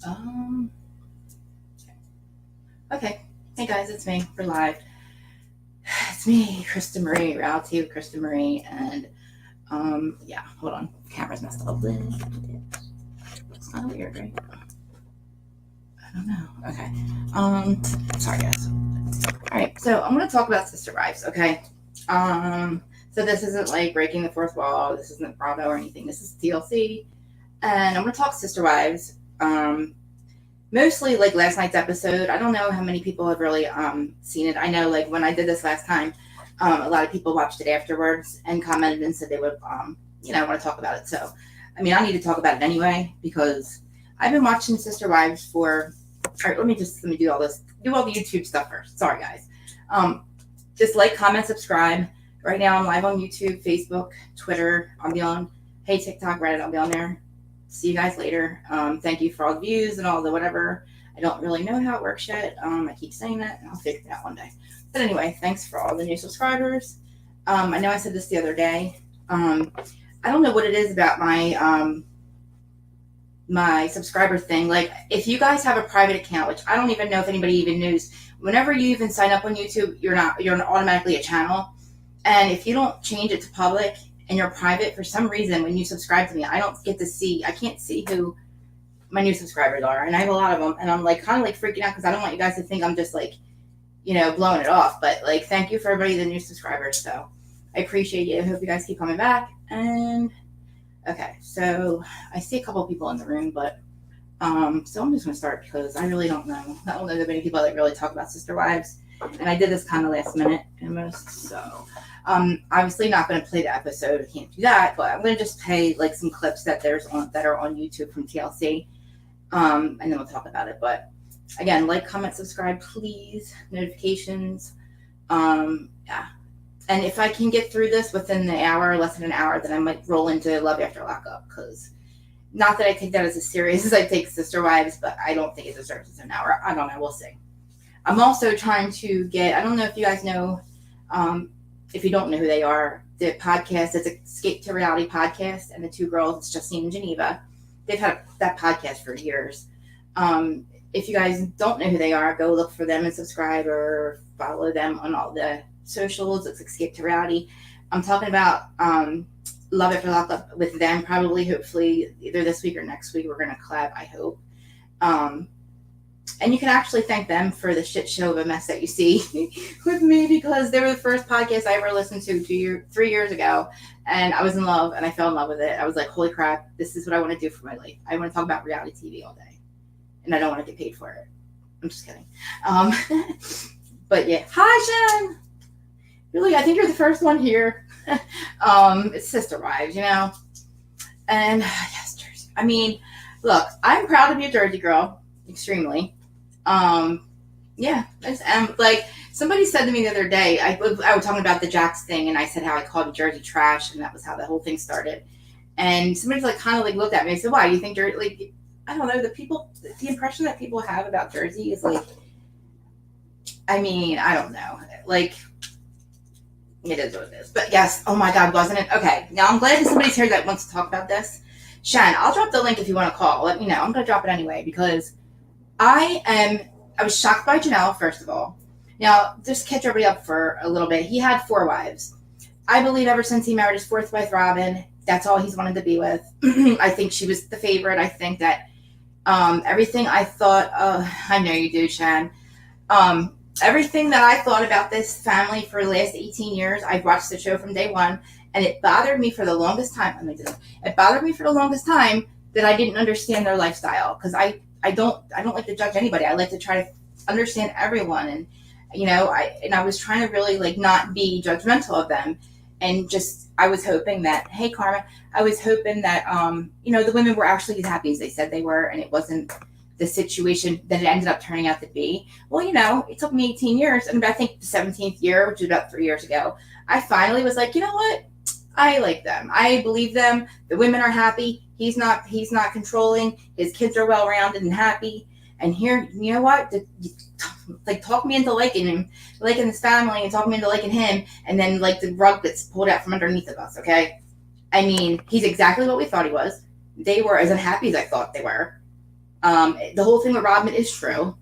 Um, okay. Hey guys, it's me. We're live. It's me, Krista Marie, Reality with Krista Marie, and yeah, hold on. Camera's messed up a bit. It's kind of weird, right? I don't know. Okay. Sorry guys. Alright, so I'm gonna talk about Sisterwives, okay? So this isn't like breaking the fourth wall, this isn't Bravo or anything, this is TLC. And I'm gonna talk Sisterwives. Mostly like last night's episode. I don't know how many people have really seen it. I know like when I did this last time, a lot of people watched it afterwards and commented and said they would want to talk about it. So I mean, I need to talk about it anyway because I've been watching Sisterwives for. All right, let me do all this. Do all the YouTube stuff first. Sorry guys. Just like, comment, subscribe. Right now I'm live on YouTube, Facebook, Twitter. I'll be on. Hey, TikTok, Reddit. I'll be on there. See you guys later. Thank you for all the views and all the whatever. I don't really know how it works yet. I keep saying that, and I'll figure it out one day. But anyway, thanks for all the new subscribers. I know I said this the other day. I don't know what it is about my my subscriber thing. Like, if you guys have a private account, which I don't even know if anybody even knows, whenever you even sign up on YouTube, you're automatically a channel. And if you don't change it to public, and you're private, for some reason, when you subscribe to me, I can't see who my new subscribers are. And I have a lot of them. And I'm like, kind of like freaking out because I don't want you guys to think I'm just like, blowing it off. But like, thank you for everybody, the new subscribers. So I appreciate you. I hope you guys keep coming back. And okay, so I see a couple of people in the room, but so I'm just going to start because I really don't know. I don't know that many people that really talk about Sisterwives. And I did this kind of last minute almost. So obviously not going to play the episode. I can't do that, but I'm going to just play like some clips that are on YouTube from TLC, and then we'll talk about it. But again, like, comment, subscribe, please. Notifications. Yeah. And if I can get through this within the hour, less than an hour, then I might roll into Love After Lockup, because not that I take that as serious as I take Sisterwives, but I don't think it deserves an hour. I don't know. We'll see. I'm also trying to get, I don't know if you guys know, if you don't know who they are, the podcast, it's Escape to Reality podcast, and the two girls, it's Justine and Geneva. They've had that podcast for years. If you guys don't know who they are, go look for them and subscribe or follow them on all the socials. It's Escape to Reality. I'm talking about Love After Lockup with them, probably, hopefully, either this week or next week. We're going to collab, I hope. And you can actually thank them for the shit show of a mess that you see with me, because they were the first podcast I ever listened to 3 years ago, and I was in love, and I fell in love with it. I was like, holy crap, this is what I want to do for my life. I want to talk about reality TV all day, and I don't want to get paid for it. I'm just kidding. But yeah, hi, Jen. Really, I think you're the first one here. It's Sisterwives, and yes, Jersey. I mean, look, I'm proud to be a Jersey girl. Extremely. Yeah. Like, somebody said to me the other day, I was talking about the Jax thing, and I said how I called Jersey trash, and that was how the whole thing started. And somebody's like kind of like looked at me and said, why? You think Jersey, like, I don't know, the impression that people have about Jersey is like, I mean, I don't know. Like, it is what it is. But yes, oh my God, wasn't it? Okay, now I'm glad that somebody's here that wants to talk about this. Shan, I'll drop the link if you want to call. Let me know. I'm going to drop it anyway, because I was shocked by Janelle, first of all. Now, just catch everybody up for a little bit. He had 4 wives. I believe ever since he married his 4th wife, Robin, that's all he's wanted to be with. I think she was the favorite. I think that everything I thought, I know you do, Shan. Everything that I thought about this family for the last 18 years, I've watched the show from day one, and it bothered me for the longest time. It bothered me for the longest time that I didn't understand their lifestyle, because I don't like to judge anybody. I like to try to understand everyone, and I was trying to really like not be judgmental of them, and just I was hoping that, hey Karma, I was hoping that the women were actually as happy as they said they were, and it wasn't the situation that it ended up turning out to be. Well, it took me 18 years, and I think the 17th year, which was about 3 years ago, I finally was like, you know what? I like them. I believe them. The women are happy. He's not controlling. His kids are well-rounded and happy. And here, you know what? Like, talk me into liking him, liking his family, and talk me into liking him, and then like the rug gets pulled out from underneath of us. Okay, I mean, he's exactly what we thought he was. They were as unhappy as I thought they were. The whole thing with Robin is true.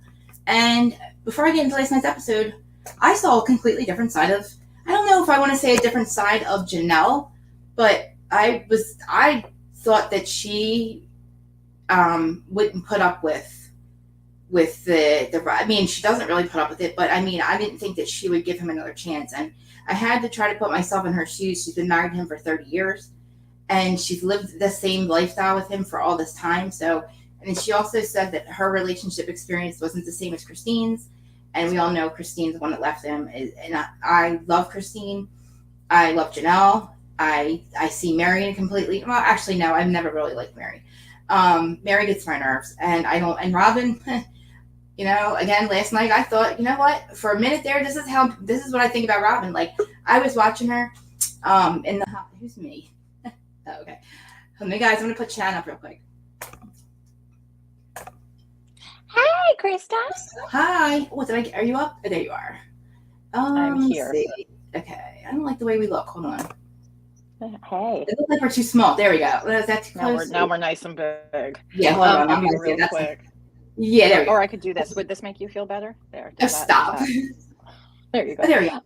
And before I get into last night's episode, I saw a completely different side of, I don't know if I want to say a different side of Janelle, but I thought that she wouldn't put up with the I mean, she doesn't really put up with it, but I mean, I didn't think that she would give him another chance. And I had to try to put myself in her shoes. She's been married to him for 30 years and she's lived the same lifestyle with him for all this time. So, and she also said that her relationship experience wasn't the same as Christine's. And we all know Christine's the one that left him. And I love Christine. I love Janelle. I see Mary in completely, well, actually, no, I've never really liked Mary. Mary gets my nerves. And and Robin, you know, again, last night I thought, you know what, for a minute there, this is what I think about Robin. Like, I was watching her in the, who's me? Oh, okay. Hold on, guys, I'm going to put Chan up real quick. Hey, Krista. Hi. What did I get? Are you up? Oh, there you are. I'm here. See. Okay. I don't like the way we look. Hold on. Hey. It looks like we're too small. There we go. Is that too close? Now we're nice and big. Yeah, hold on. I'll be real quick. Yeah, there we go. Or I could do this. Would this make you feel better? There. Oh, stop. There you go. There we go.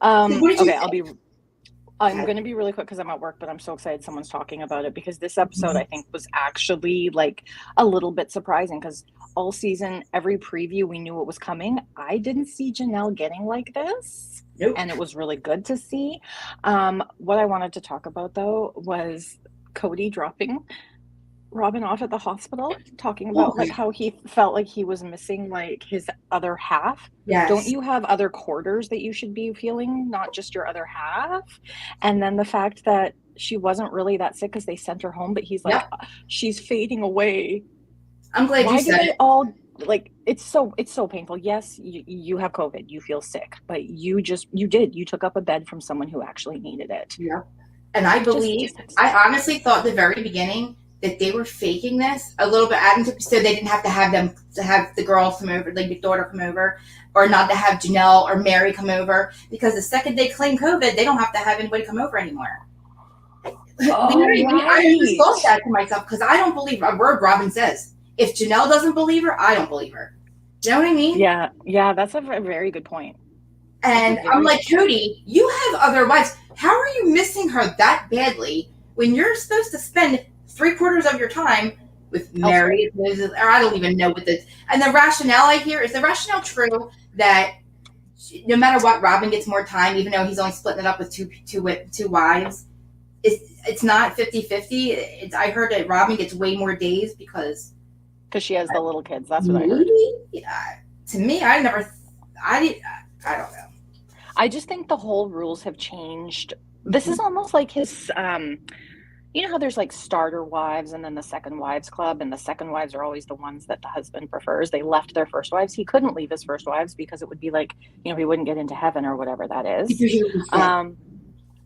Okay, I'm going to be really quick because I'm at work, but I'm so excited someone's talking about it because this episode, I think, was actually like a little bit surprising because all season, every preview, we knew it was coming. I didn't see Janelle getting like this. Nope. And it was really good to see. What I wanted to talk about, though, was Cody dropping Robin off at the hospital, talking about like how he felt like he was missing like his other half. Yes. Don't you have other quarters that you should be feeling, not just your other half? And then the fact that she wasn't really that sick because they sent her home, but he's like, she's fading away. I'm glad you said it. All like it's so painful. Yes, you have COVID, you feel sick, but you took up a bed from someone who actually needed it. Yeah. And I believe, I honestly thought at the very beginning that they were faking this a little bit, so they didn't have to have the girls come over, like the daughter come over, or not to have Janelle or Mary come over, because the second they claim COVID, they don't have to have anybody come over anymore. I just thought that to myself because I don't believe a word Robin says. If Janelle doesn't believe her, I don't believe her. Do you know what I mean? Yeah, that's a very good point. And I'm like, Cody, you have other wives. How are you missing her that badly when you're supposed to spend 3/4 of your time with Mary? Or I don't even know what this. And the rationale I hear is the rationale true that no matter what, Robin gets more time, even though he's only splitting it up with two wives. It's not 50-50. I heard that Robin gets way more days because she has the little kids. That's what I heard. Yeah. To me, I don't know. I just think the whole rules have changed. This is almost like his, you know how there's like starter wives and then the second wives club, and the second wives are always the ones that the husband prefers. They left their first wives. He couldn't leave his first wives because it would be like, he wouldn't get into heaven or whatever that is.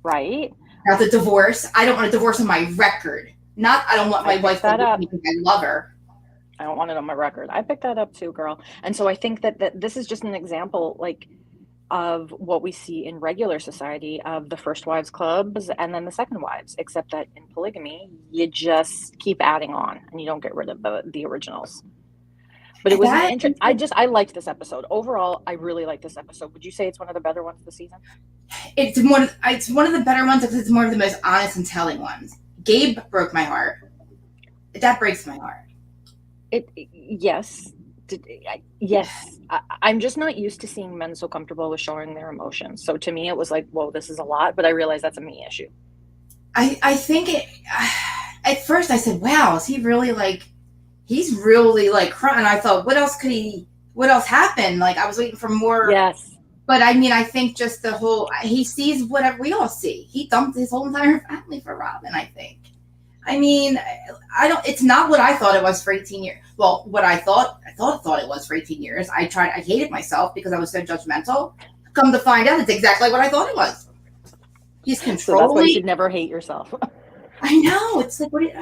Right? Now the divorce, I don't want a divorce on my record. I don't want my wife to leave me because I love her. I don't want it on my record. I picked that up too, girl. And so I think that this is just an example, like, of what we see in regular society of the first wives clubs and then the second wives, except that in polygamy, you just keep adding on and you don't get rid of the originals. But it was I liked this episode. Overall, I really liked this episode. Would you say it's one of the better ones of the season? It's one of the better ones because it's one of the most honest and telling ones. Gabe broke my heart. That breaks my heart. Yes. I'm just not used to seeing men so comfortable with showing their emotions. So to me, it was like, whoa, this is a lot. But I realize that's a me issue. I think at first I said, wow, is he really like, he's really like crying. I thought, what else happened? Like I was waiting for more. Yes. But I mean, I think just he sees whatever we all see. He dumped his whole entire family for Robin, I think. I mean, it's not what I thought it was for 18 years. Well, what I thought it was for 18 years. I hated myself because I was so judgmental. Come to find out, it's exactly what I thought it was. He's controlling. So that's why you should never hate yourself. I know. It's like,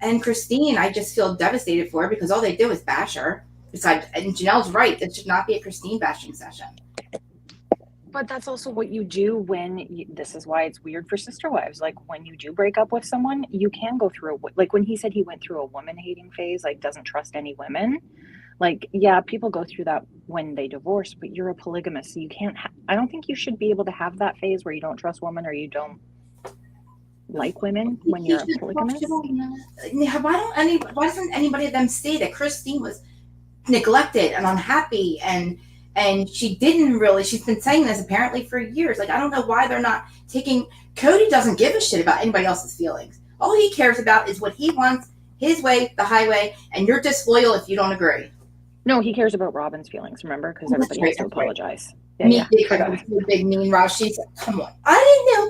and Christine, I just feel devastated for her because all they do is bash her. And Janelle's right. It should not be a Christine bashing session. But that's also what you do this is why it's weird for sister wives. Like when you do break up with someone, you can go through like when he said he went through a woman hating phase, like doesn't trust any women. Like, yeah, people go through that when they divorce, but you're a polygamist, so you can't. I don't think you should be able to have that phase where you don't trust women or you don't like women when He you're a should polygamist. why doesn't anybody of them say that Christine was neglected and unhappy and she's been saying this apparently for years. Like, I don't know why they're not taking. Cody doesn't give a shit about anybody else's feelings. All he cares about is what he wants, his way, the highway, and you're disloyal if you don't agree. No, he cares about Robin's feelings, remember? Because everybody has to apologize. Me, big mean Ross. She's come on. I didn't know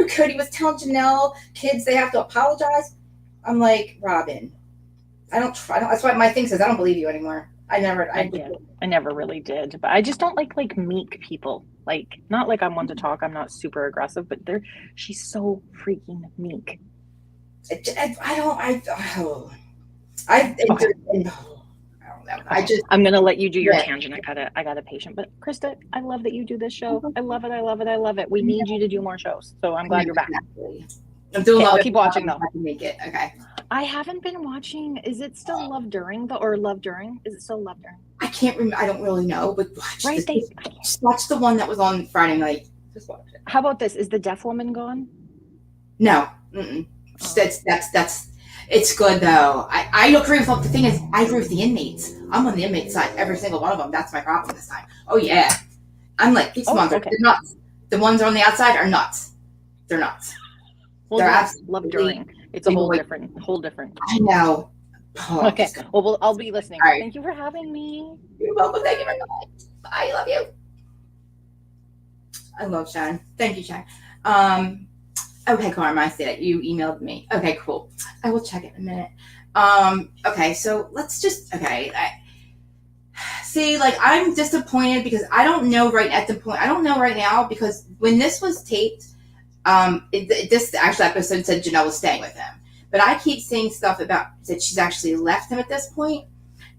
Cody was telling Janelle kids they have to apologize. I'm like, Robin, I don't. That's why my thing says I don't believe you anymore. I never really did, but I just don't like meek people. Like, not like I'm one to talk. I'm not super aggressive, but she's so freaking meek. I'm gonna let you do your tangent. I got a patient, but Krista, I love that you do this show. I love it. I love it. I love it. We need you to do more shows, so I'm glad you're back. I'll keep watching though. Make it okay. I haven't been watching. Is it still Love During or Love During? Is it still Love During? I can't remember. I don't really know, but watch the one that was on Friday night. Just watch it. How about this? Is the deaf woman gone? No. Oh. That's. It's good though. I agree with the thing is I agree with the inmates. I'm on the inmate side. Every single one of them. That's my problem this time. Oh yeah. I'm like these ones are nuts. The ones on the outside are nuts. They're nuts. Well, they're absolutely Love During. It's a whole different. I know. Oh, okay. Well, I'll be listening. Right. Thank you for having me. You're welcome. Thank you very much. I love you. I love Sharon. Thank you, Sharon. Okay, Karma, I see that you emailed me. Okay, cool. I will check it in a minute. Okay, so let's just I'm disappointed because I don't know right now because when this was taped, this actual episode said Janelle was staying with him. But I keep seeing stuff about that she's actually left him at this point.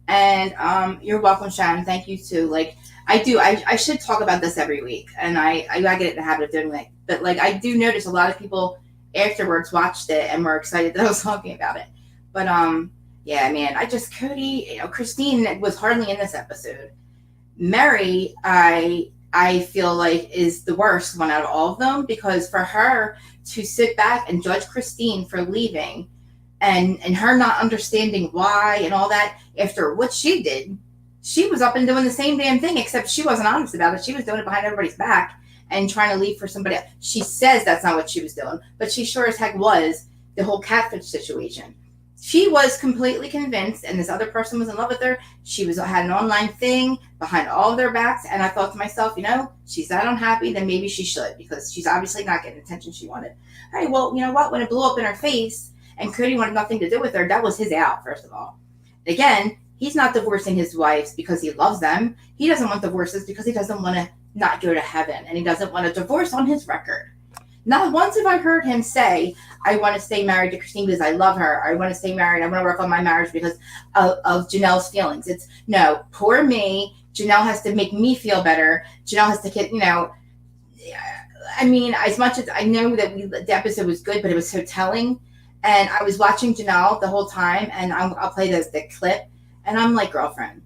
And you're welcome, Sharon. Thank you too. Like I should talk about this every week, and I get in the habit of doing that. But like I do notice a lot of people afterwards watched it and were excited that I was talking about it. But yeah, man, Cody, Christine was hardly in this episode. Mary, I feel like is the worst one out of all of them because for her to sit back and judge Christine for leaving and her not understanding why and all that after what she did, she was up and doing the same damn thing except she wasn't honest about it. She was doing it behind everybody's back and trying to leave for somebody else. She says that's not what she was doing, but she sure as heck was the whole catfish situation. She was completely convinced, and this other person was in love with her. She had an online thing behind all of their backs, and I thought to myself, she's that unhappy, then maybe she should, because she's obviously not getting the attention she wanted. All right, well, you know what? When it blew up in her face, and Cody wanted nothing to do with her, that was his out, first of all. Again, he's not divorcing his wives because he loves them. He doesn't want divorces because he doesn't want to not go to heaven, and he doesn't want a divorce on his record. Not once have I heard him say, I want to stay married to Christine because I love her. I want to stay married. I want to work on my marriage because of Janelle's feelings. It's, no, poor me. Janelle has to make me feel better. Janelle has to get, I mean, as much as I know that the episode was good, but it was so telling. And I was watching Janelle the whole time, and I'll play the clip, and I'm like, girlfriend.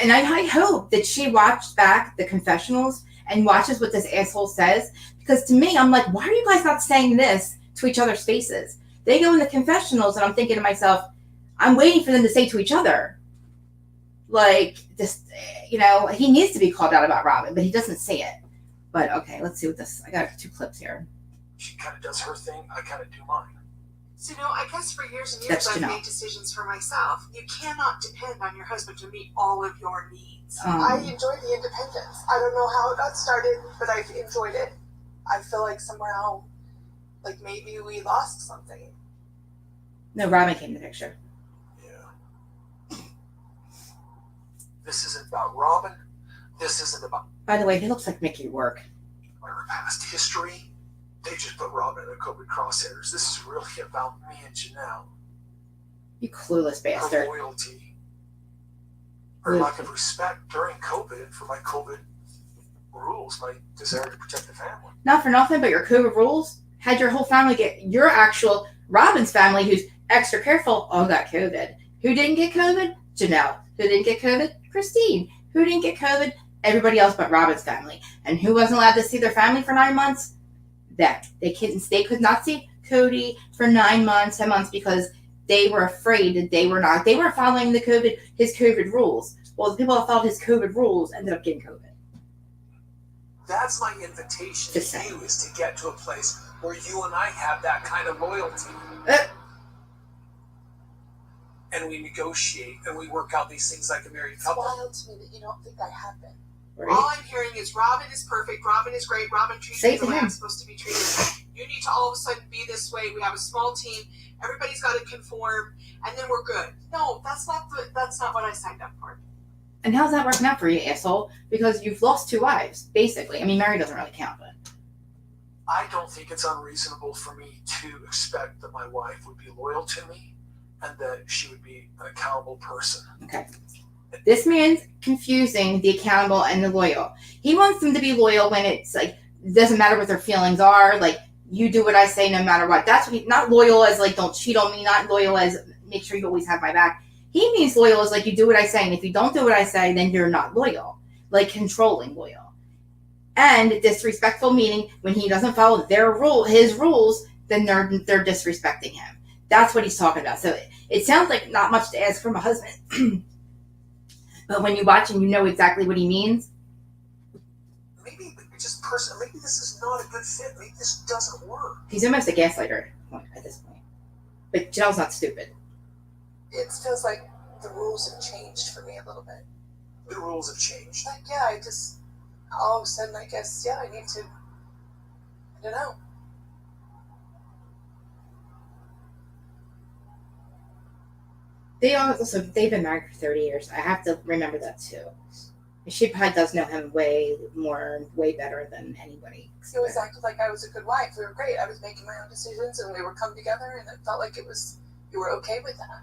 And I hope that she watched back the confessionals and watches what this asshole says. Because to me, I'm like, why are you guys not saying this to each other's faces? They go in the confessionals, and I'm thinking to myself, I'm waiting for them to say to each other, like, this, he needs to be called out about Robin, but he doesn't say it. But okay, let's see what this, I got 2 clips here. She kind of does her thing, I kind of do mine. So, I guess for years and years I've made decisions for myself. You cannot depend on your husband to meet all of your needs. I enjoy the independence. I don't know how it got started, but I've enjoyed it. I feel like somehow, like maybe we lost something. No, Robin came in the picture. Yeah. This isn't about Robin. This isn't about... By the way, he looks like Mickey Rourke. Her past history. They just put Robin in the COVID crosshairs. This is really about me and Janelle. You clueless bastard. Her loyalty. Her lack of respect during COVID for my COVID rules, my desire to protect the family. Not for nothing, but your COVID rules had your whole family get your actual Robin's family, who's extra careful, all got COVID. Who didn't get COVID? Janelle. Who didn't get COVID? Christine. Who didn't get COVID? Everybody else but Robin's family. And who wasn't allowed to see their family for 9 months? Them. They could not see Cody for 9 months, 10 months, because they were afraid that they weren't following his COVID rules. Well, the people that followed his COVID rules ended up getting COVID. That's my invitation to you, is to get to a place where you and I have that kind of loyalty. And we negotiate and we work out these things like a married couple. It's wild to me that you don't think I have been. Right? All I'm hearing is Robin is perfect, Robin is great, Robin treats me the way I'm supposed to be treated. You need to all of a sudden be this way. We have a small team. Everybody's got to conform, and then we're good. No, that's not what I signed up for. And how's that working out for you, asshole? Because you've lost 2 wives, basically. I mean, Mary doesn't really count, but I don't think it's unreasonable for me to expect that my wife would be loyal to me and that she would be an accountable person. okay. This man's confusing the accountable and the loyal. He wants them to be loyal when it's like, it doesn't matter what their feelings are. Like, you do what I say no matter what. That's what not loyal as like, don't cheat on me. Not loyal as make sure you always have my back. He means loyal as like, you do what I say. And if you don't do what I say, then you're not loyal. Like controlling loyal. And disrespectful, meaning when he doesn't follow his rules, then they're disrespecting him. That's what he's talking about. So it sounds like not much to ask from a husband. But when you watch and you know exactly what he means. Maybe this is not a good fit. Maybe this doesn't work. He's almost a gaslighter at this point. But Janelle's not stupid. It feels like the rules have changed for me a little bit. The rules have changed. Like, yeah, I just, all of a sudden, I guess, yeah, I need to, I don't know. They've been married for 30 years. I have to remember that too. She probably does know him way better than anybody. He always acted like I was a good wife. We were great. I was making my own decisions and we would come together and it felt like you were okay with that.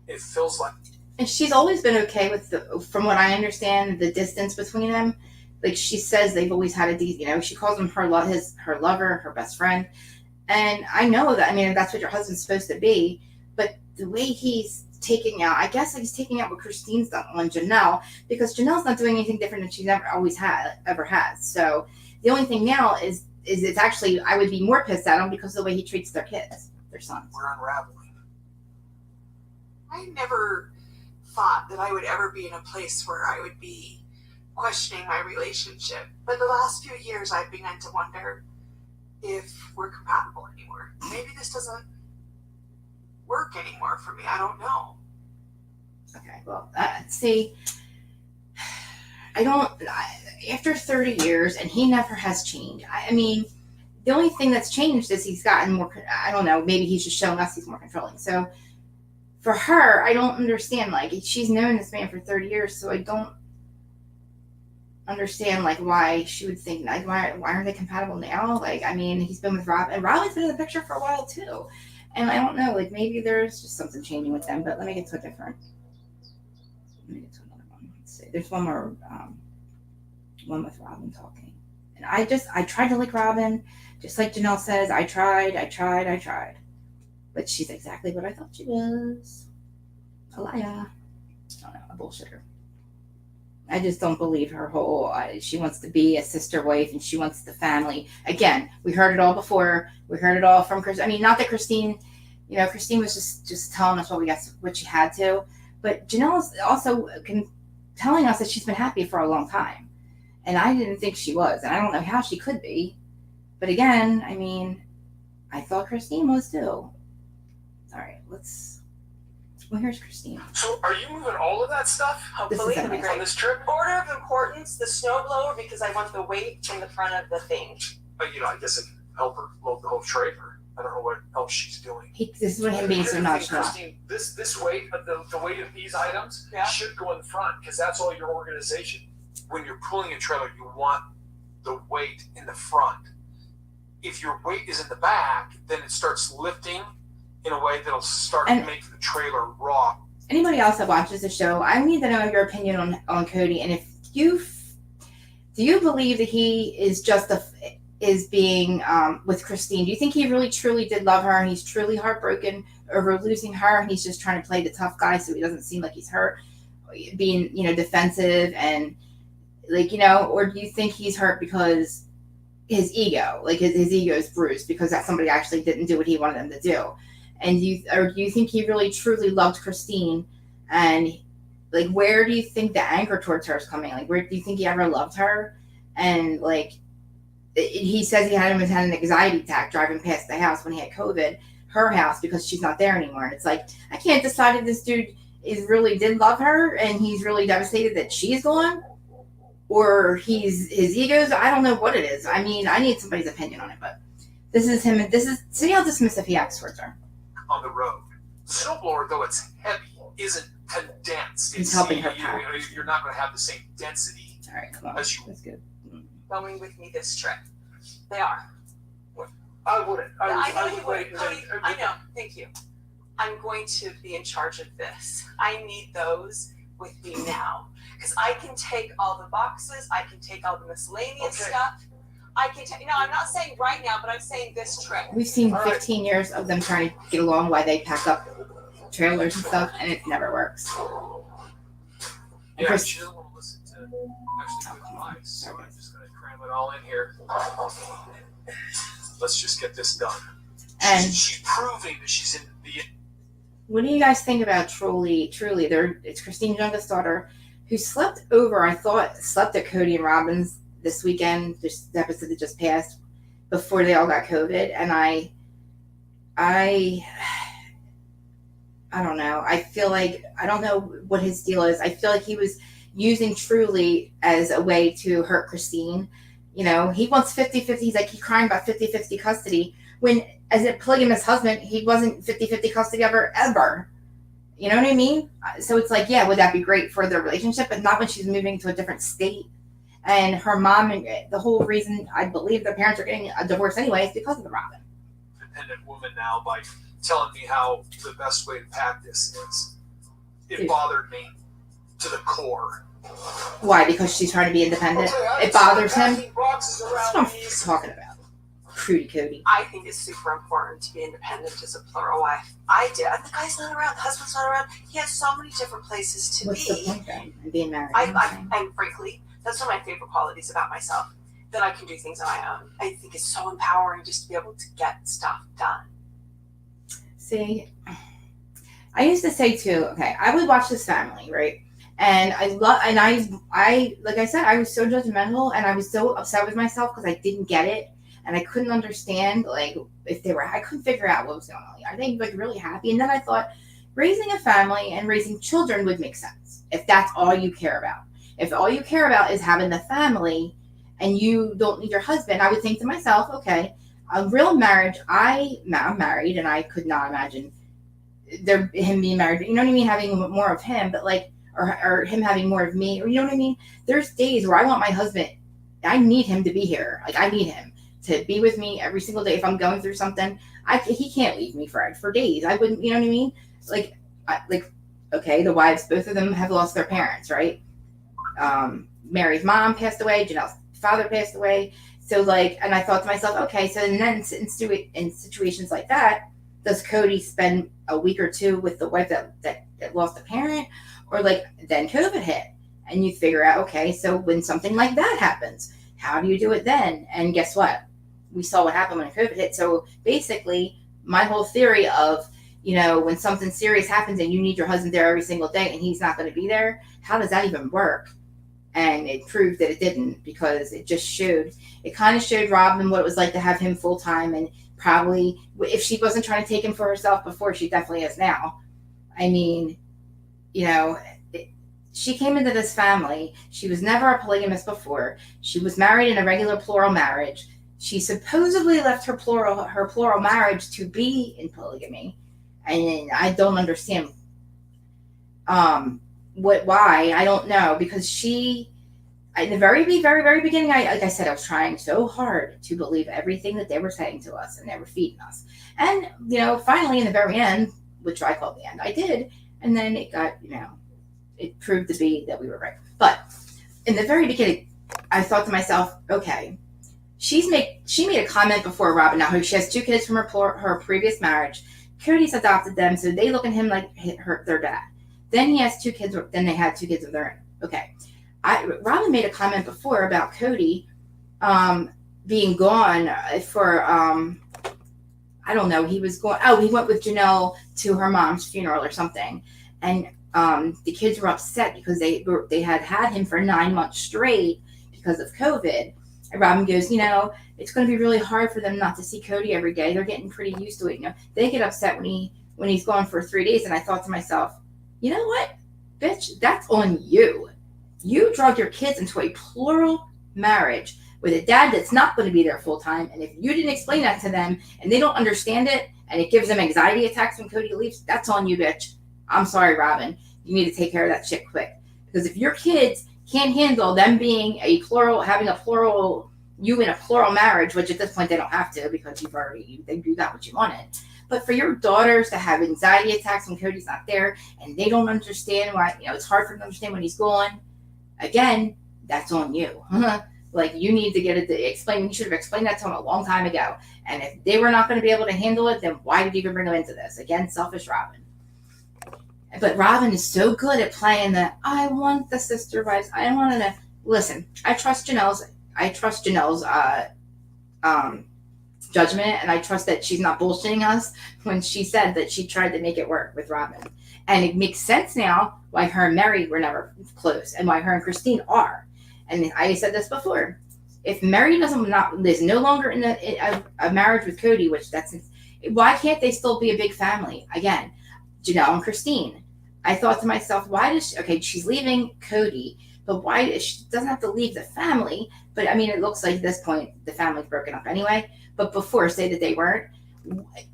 It feels like. And she's always been okay with from what I understand, the distance between them. Like she says, they've always had she calls him her lover, her best friend. And I know that, I mean, that's what your husband's supposed to be. But the way he's taking out, I guess he's taking out what Christine's done on Janelle, because Janelle's not doing anything different than she's ever has. So the only thing now is it's actually, I would be more pissed at him because of the way he treats their kids, their sons. We're unraveling. I never thought that I would ever be in a place where I would be questioning my relationship. But the last few years, I've begun to wonder if we're compatible anymore. Maybe this doesn't work anymore for me. I don't know. Okay, well, see, after 30 years, and he never has changed. I mean, the only thing that's changed is he's gotten more, I don't know, maybe he's just showing us he's more controlling. So for her, I don't understand, like, she's known this man for 30 years, so I don't understand, like, why she would think, like, why aren't they compatible now? Like, I mean, he's been with Rob, and Robin's been in the picture for a while, too. And I don't know, like, maybe there's just something changing with them, but let me get to another one. Let's see. There's one more, one with Robin talking. And I tried to like Robin, just like Janelle says, I tried. But she's exactly what I thought she was. A liar. I don't know, a bullshitter. I just don't believe her whole, she wants to be a sister wife and she wants the family. Again, we heard it all before. We heard it all from Christine. I mean, not that Christine, Christine was just telling us what she had to. But Janelle's also telling us that she's been happy for a long time. And I didn't think she was. And I don't know how she could be. But again, I mean, I thought Christine was too. All right, well, here's Christine. So are you moving all of that stuff? Hopefully it'll be great. On this trip? Order of importance, the snowblower, because I want the weight in the front of the thing. I guess it can help her load the whole trailer. I don't know what else she's doing. This is what him being so nonchalant. Christine, this weight, the weight of these items should go in the front because that's all your organization. When you're pulling a trailer, you want the weight in the front. If your weight is in the back, then it starts lifting in a way that'll start to make the trailer rock anybody else that watches the show, I need to know your opinion on Cody, and if you do you believe that he is just is being with Christine? Do you think he really truly did love her and he's truly heartbroken over losing her, and he's just trying to play the tough guy so he doesn't seem like he's hurt, being defensive and or do you think he's hurt because his ego, like his ego is bruised because that somebody actually didn't do what he wanted them to do? And do you think he really truly loved Christine? And like, where do you think the anger towards her is coming? Like, where do you think he ever loved her? And like, he says he had an anxiety attack driving past the house when he had COVID, her house, because she's not there anymore. And it's like, I can't decide if this dude really did love her and he's really devastated that she's gone, or his egos. I don't know what it is. I mean, I need somebody's opinion on it, but this is him. See how dismissive he acts towards her. On the road. The snowblower, though it's heavy, isn't condensed. He's helping her pack. You're not going to have the same density. All right, come on. As you That's good. Going with me this trip. They are. I wouldn't. I know you would. I know. Thank you. I'm going to be in charge of this. I need those with me now. Because I can take all the boxes. I can take all the miscellaneous stuff. I can take, I'm not saying right now, but I'm saying this trip. We've seen 15 years of them trying to get along while they pack up trailers and stuff, and it never works. Yeah, she doesn't want to listen to actually good advice, so I'm just going to cram it all in here. Let's just get this done. And she's proving that she's in the... What do you guys think about Truly? It's Christine's youngest daughter who slept at Cody and Robin's this weekend, this episode that just passed, before they all got COVID. And I don't know. I feel like, I don't know what his deal is. I feel like he was using Truly as a way to hurt Christine. He wants 50-50. He's like, he's crying about 50-50 custody, when as a polygamous husband, he wasn't 50-50 custody of her ever. You know what I mean? So it's like, yeah, would that be great for their relationship? But not when she's moving to a different state. And her mom, and the whole reason I believe their parents are getting a divorce anyway is because of the Robin. Independent woman now by telling me how the best way to pack this is. It bothered me to the core. Why? Because she's trying to be independent? It bothers him? That's what I'm talking about. Prudy Cody. I think it's super important to be independent as a plural wife. I did. The guy's not around. The husband's not around. He has so many different places to What's be. the point then? Being married. And frankly, that's one of my favorite qualities about myself, that I can do things on my own. I think it's so empowering just to be able to get stuff done. See, I used to say too, okay, I would watch this family, right? And I like I said, I was so judgmental and I was so upset with myself because I didn't get it. And I couldn't understand, like, I couldn't figure out what was going on. Are they, like, really happy? And then I thought, raising a family and raising children would make sense if that's all you care about. If all you care about is having the family and you don't need your husband, I would think to myself, okay, a real marriage, I'm married and I could not imagine him being married. You know what I mean? Having more of him, but like, or him having more of me, or you know what I mean? There's days where I want my husband, I need him to be here. Like, I need him to be with me every single day. If I'm going through something, he can't leave me for days. I wouldn't, you know what I mean? Okay, the wives, both of them have lost their parents, right? Mary's mom passed away. Janelle's father passed away. So and I thought to myself, okay, so then in situations like that, does Cody spend a week or two with the wife that lost a parent? Or then COVID hit and you figure out, okay, so when something like that happens, how do you do it then? And guess what? We saw what happened when COVID hit. So basically, my whole theory of, when something serious happens and you need your husband there every single day and he's not going to be there, how does that even work? And it proved that it didn't, because it kind of showed Robin what it was like to have him full time. And probably if she wasn't trying to take him for herself before, she definitely is now. I mean, she came into this family. She was never a polygamist before. She was married in a regular plural marriage. She supposedly left her plural marriage to be in polygamy. And I don't understand why. I don't know, because she, in the very beginning, like I said, I was trying so hard to believe everything that they were saying to us and they were feeding us. And, finally in the very end, which I call the end, I did. And then it got, it proved to be that we were right. But in the very beginning, I thought to myself, okay, she made a comment before Robin. Now she has 2 kids from her previous marriage. Cody's adopted them, so they look at him like their dad. Then he has 2 kids. Then they had 2 kids of their own. Okay, Robin made a comment before about Cody being gone for I don't know. He was going. Oh, he went with Janelle to her mom's funeral or something, and the kids were upset because they had him for 9 months straight because of COVID. And Robin goes, it's going to be really hard for them not to see Cody every day. They're getting pretty used to it. They get upset when he's gone for 3 days. And I thought to myself, you know what, bitch, that's on you. You drug your kids into a plural marriage with a dad that's not going to be there full time. And if you didn't explain that to them and they don't understand it and it gives them anxiety attacks when Cody leaves, that's on you, bitch. I'm sorry, Robin. You need to take care of that shit quick. Because if your kids can't handle them being having a plural, you in a plural marriage, which at this point they don't have to because you got what you wanted. But for your daughters to have anxiety attacks when Cody's not there and they don't understand why, it's hard for them to understand when he's gone, again, that's on you. Like, you need to get it to explain. You should have explained that to them a long time ago. And if they were not going to be able to handle it, then why did you even bring them into this? Again, selfish Robin. But Robin is so good at playing I want the sister wives. I want to listen. I trust Janelle's judgment, and I trust that she's not bullshitting us when she said that she tried to make it work with Robin. And it makes sense now why her and Mary were never close, and why her and Christine are. And I said this before. If Mary is no longer in a marriage with Cody, why can't they still be a big family? Again, Janelle and Christine. I thought to myself, she's leaving Cody, but why she doesn't have to leave the family? But I mean, it looks like at this point the family's broken up anyway. But before, say that they weren't,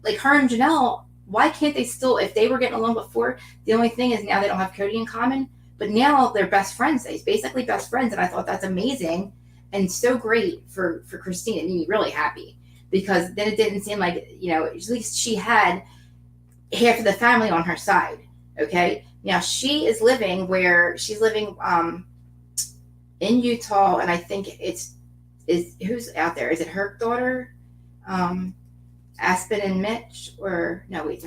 like her and Janelle, why can't they still? If they were getting along before, the only thing is now they don't have Cody in common. But now they're best friends. They're basically best friends, and I thought that's amazing and so great for Christine. It made me really happy because then it didn't seem like at least she had half of the family on her side. Okay, now she is living in Utah, and I think who's out there? Is it her daughter, Aspen and Mitch, or no? Wait,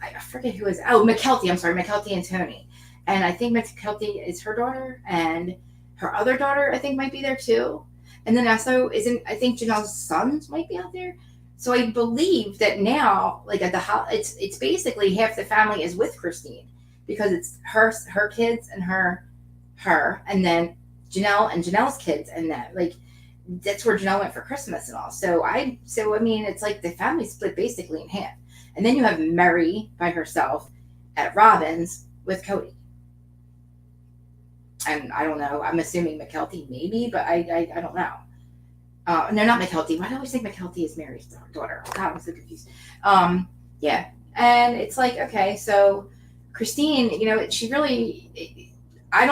I forget who is. Oh, McKelty. I'm sorry, McKelty and Tony. And I think McKelty is her daughter, and her other daughter I think might be there too. And then also I think Janelle's sons might be out there. So I believe that now, like at it's basically half the family is with Christine because it's her kids and her, and then Janelle and Janelle's kids, and that's where Janelle went for Christmas and all. So I mean, it's like the family split basically in half, and then you have Mary by herself at Robin's with Cody. And I don't know. I'm assuming McKelty maybe, but I don't know. No, not McKelty. Why do I always think McKelty is Mary's daughter? Oh, God, I'm so confused. Yeah. And it's like, okay, so Christine, she really, I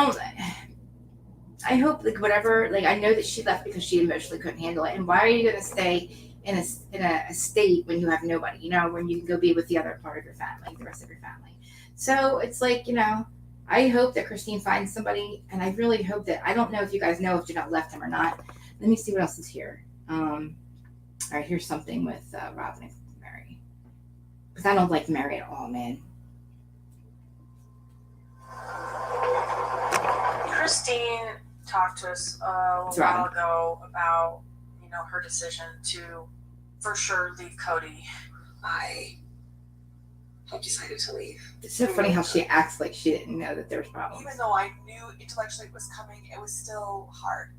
hope whatever, I know that she left because she emotionally couldn't handle it. And why are you going to stay in a state when you have nobody, when you can go be with the other part of your family, the rest of your family. So it's like, I hope that Christine finds somebody, and I really hope that, I don't know if you guys know if Janelle left him or not. Let me see what else is here. All right, here's something with Robin and Mary. Because I don't like Mary at all, man. Christine talked to us a while ago about, her decision to, for sure, leave Cody. I decided to leave. It's so funny how she acts like she didn't know that there was problems. Even though I knew intellectually it was coming, it was still hard.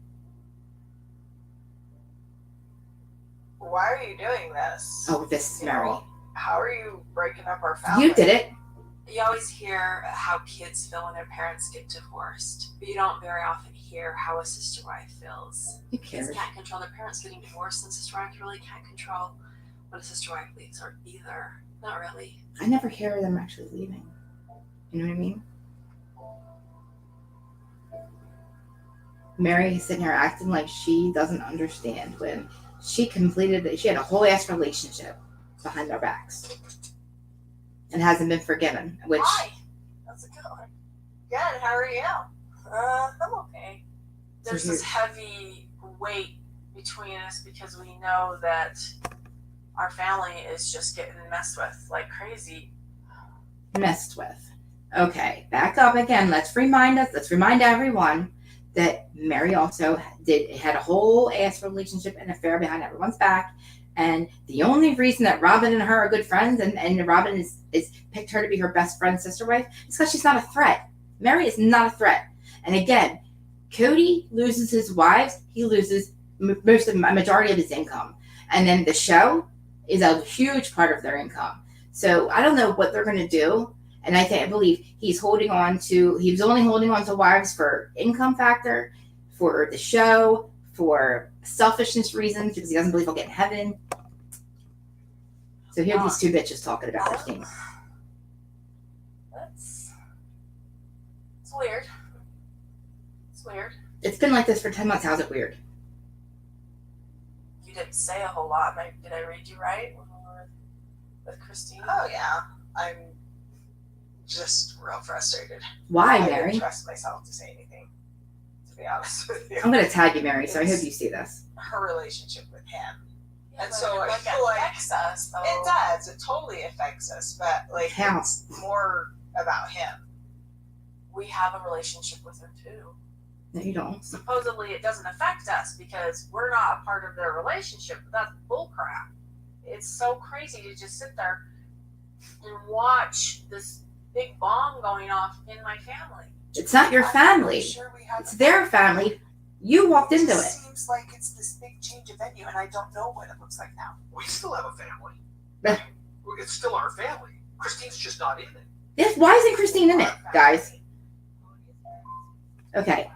Why are you doing this? Oh, this is Mary. How are you breaking up our family? You did it. You always hear how kids feel when their parents get divorced, but you don't very often hear how a sister wife feels. Who cares? Kids can't control their parents getting divorced, and sister wives really can't control what a sister wife leaves or either. Not really. I never hear them actually leaving. You know what I mean? Mary is sitting here acting like she doesn't understand when she had a whole ass relationship behind our backs and hasn't been forgiven. Which Why? How's it going? Good. How are you? I'm okay. There's So this heavy weight between us because we know that our family is just getting messed with like crazy. Messed with. Okay, back up again. Let's remind everyone that Mary also had a whole ass relationship and affair behind everyone's back. And the only reason that Robin and her are good friends and Robin is picked her to be her best friend, sister wife, is because she's not a threat. Mary is not a threat. And again, Cody loses his wives. He loses a majority of his income. And then the show is a huge part of their income. So I don't know what they're going to do. And I believe he was only holding on to wives for income factor, for the show, for selfishness reasons, because he doesn't believe he'll get in heaven. So here are these two bitches talking about Christine. It's weird. It's weird. It's been like this for 10 months. How's it weird? You didn't say a whole lot. Did I read you right when we were with Christine? Oh yeah. I'm just real frustrated. Why, I Mary? didn't trust myself to say anything, to be honest with you. I'm going to tag you, Mary, so I hope you see this. Her relationship with him. Yeah, And but so I it feel like affects us, though. it does. It totally affects us, but like Counts. it's more about him. We have a relationship with him too. No, you don't. Supposedly it doesn't affect us because we're not a part of their relationship, but that's bullcrap. It's so crazy to just sit there and watch this big bomb going off in my family. It's not your family. I'm sure we have It's their family. You walked into It it. seems like it's this big change of venue, and I don't know what it looks like now. We still have a family. Yeah. It's still our family. Christine's just not in it. Yes, why isn't Christine in it, guys? Okay.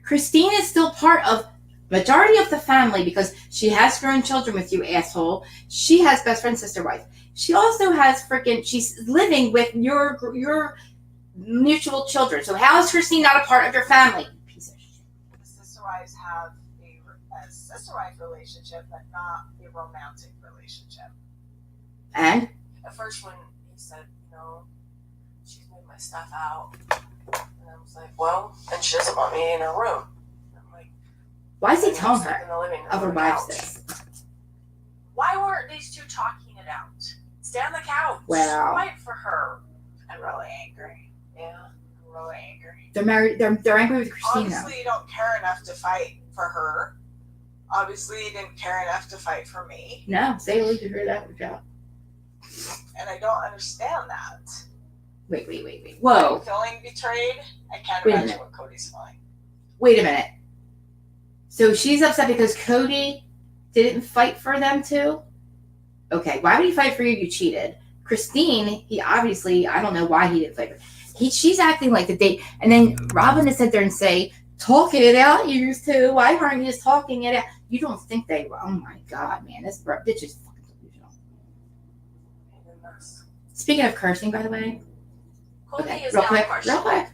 Christine is still part of majority of the family because she has grown children with you, asshole. She has best friend, sister, wife. She also has she's living with your mutual children. So how is Christine not a part of your family? Piece of shit. The sister wives have a sister wife relationship, but not a romantic relationship. And At first when he said, she's moved my stuff out, and I was like, well, and she doesn't want me in her room. And I'm like, why is he "I'm telling sleep her in the living room other on the wives couch." this? Why weren't these two talking it out? Stay on the couch. Wow. Fight for her. I'm really angry. Yeah. I'm really angry. They're married. They're angry with Christine now. Obviously, you don't care enough to fight for her. Obviously, you didn't care enough to fight for me. No, say it. You heard that. Good job. And I don't understand that. Wait. Whoa. I'm feeling betrayed. I can't Wait a imagine minute. what Cody's feeling. Wait a minute. So she's upset because Cody didn't fight for them too? Okay, why would he fight for you? You cheated. Christine, he obviously, I don't know why he didn't fight for she's acting like the date. And then Robin is sit there and say, talk it out, you two. Why aren't you just talking it out? You don't think they were. Oh my God, man. This bitch is fucking delusional. Speaking of cursing, by the way. Cody is real now quick. questionable.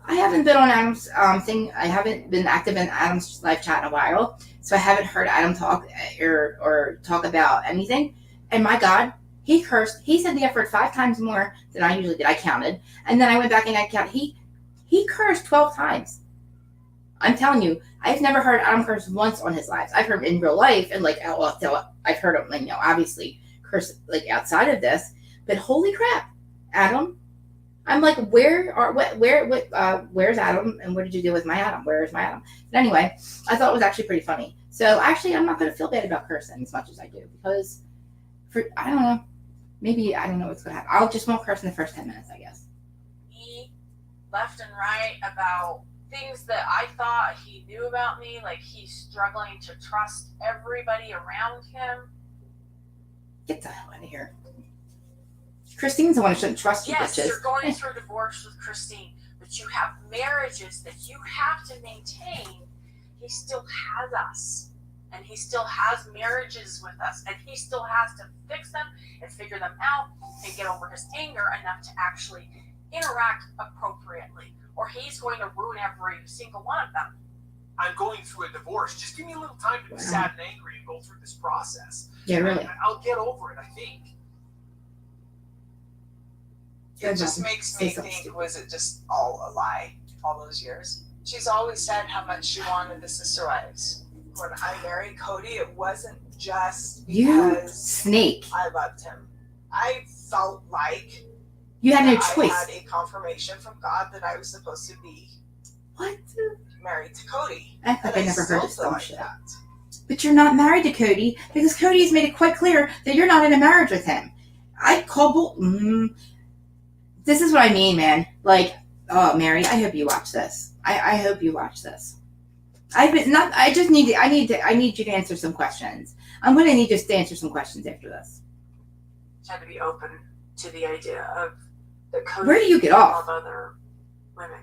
I haven't been on Adam's thing. I haven't been active in Adam's live chat in a while, so I haven't heard Adam talk or talk about anything. And my God, he cursed. He said the F word 5 times more than I usually did. I counted, and then I went back and I counted. He cursed 12 times. I'm telling you, I've never heard Adam curse once on his lives. I've heard in real life, and I've heard him, obviously curse outside of this. But holy crap, Adam. I'm like, where's Adam, and what did you do with my Adam? Where's my Adam? But anyway, I thought it was actually pretty funny. So actually, I'm not going to feel bad about cursing as much as I do because, I don't know, maybe I don't know what's going to happen. I'll just won't curse in the first 10 minutes, I guess. He left and right about things that I thought he knew about me, like he's struggling to trust everybody around him. Get the hell out of here. Christine's the one who shouldn't trust you, Yes, bitches. you're going through divorce with Christine, but you have marriages that you have to maintain. He still has us, and he still has marriages with us, and he still has to fix them and figure them out and get over his anger enough to actually interact appropriately, or he's going to ruin every single one of them. I'm going through a divorce. Just give me a little time to be sad and angry and go through this process. Yeah, really. I'll get over it, I think. It just makes me think, was it just all a lie all those years? She's always said how much she wanted the Sisterwives. When I married Cody, it wasn't just You because snake. I loved him. I felt like You had no that choice. I had a confirmation from God that I was supposed to be What? married to Cody. I think I never heard of still some feel shit. like that. But you're not married to Cody because Cody has made it quite clear that you're not in a marriage with him. I call this is what I mean, man. Like, oh, Mary, I hope you watch this. I hope you watch this. I need you to answer some questions. I'm going to need you to answer some questions after this. Had to be open to the idea of the code. Where do you get off? Of other women.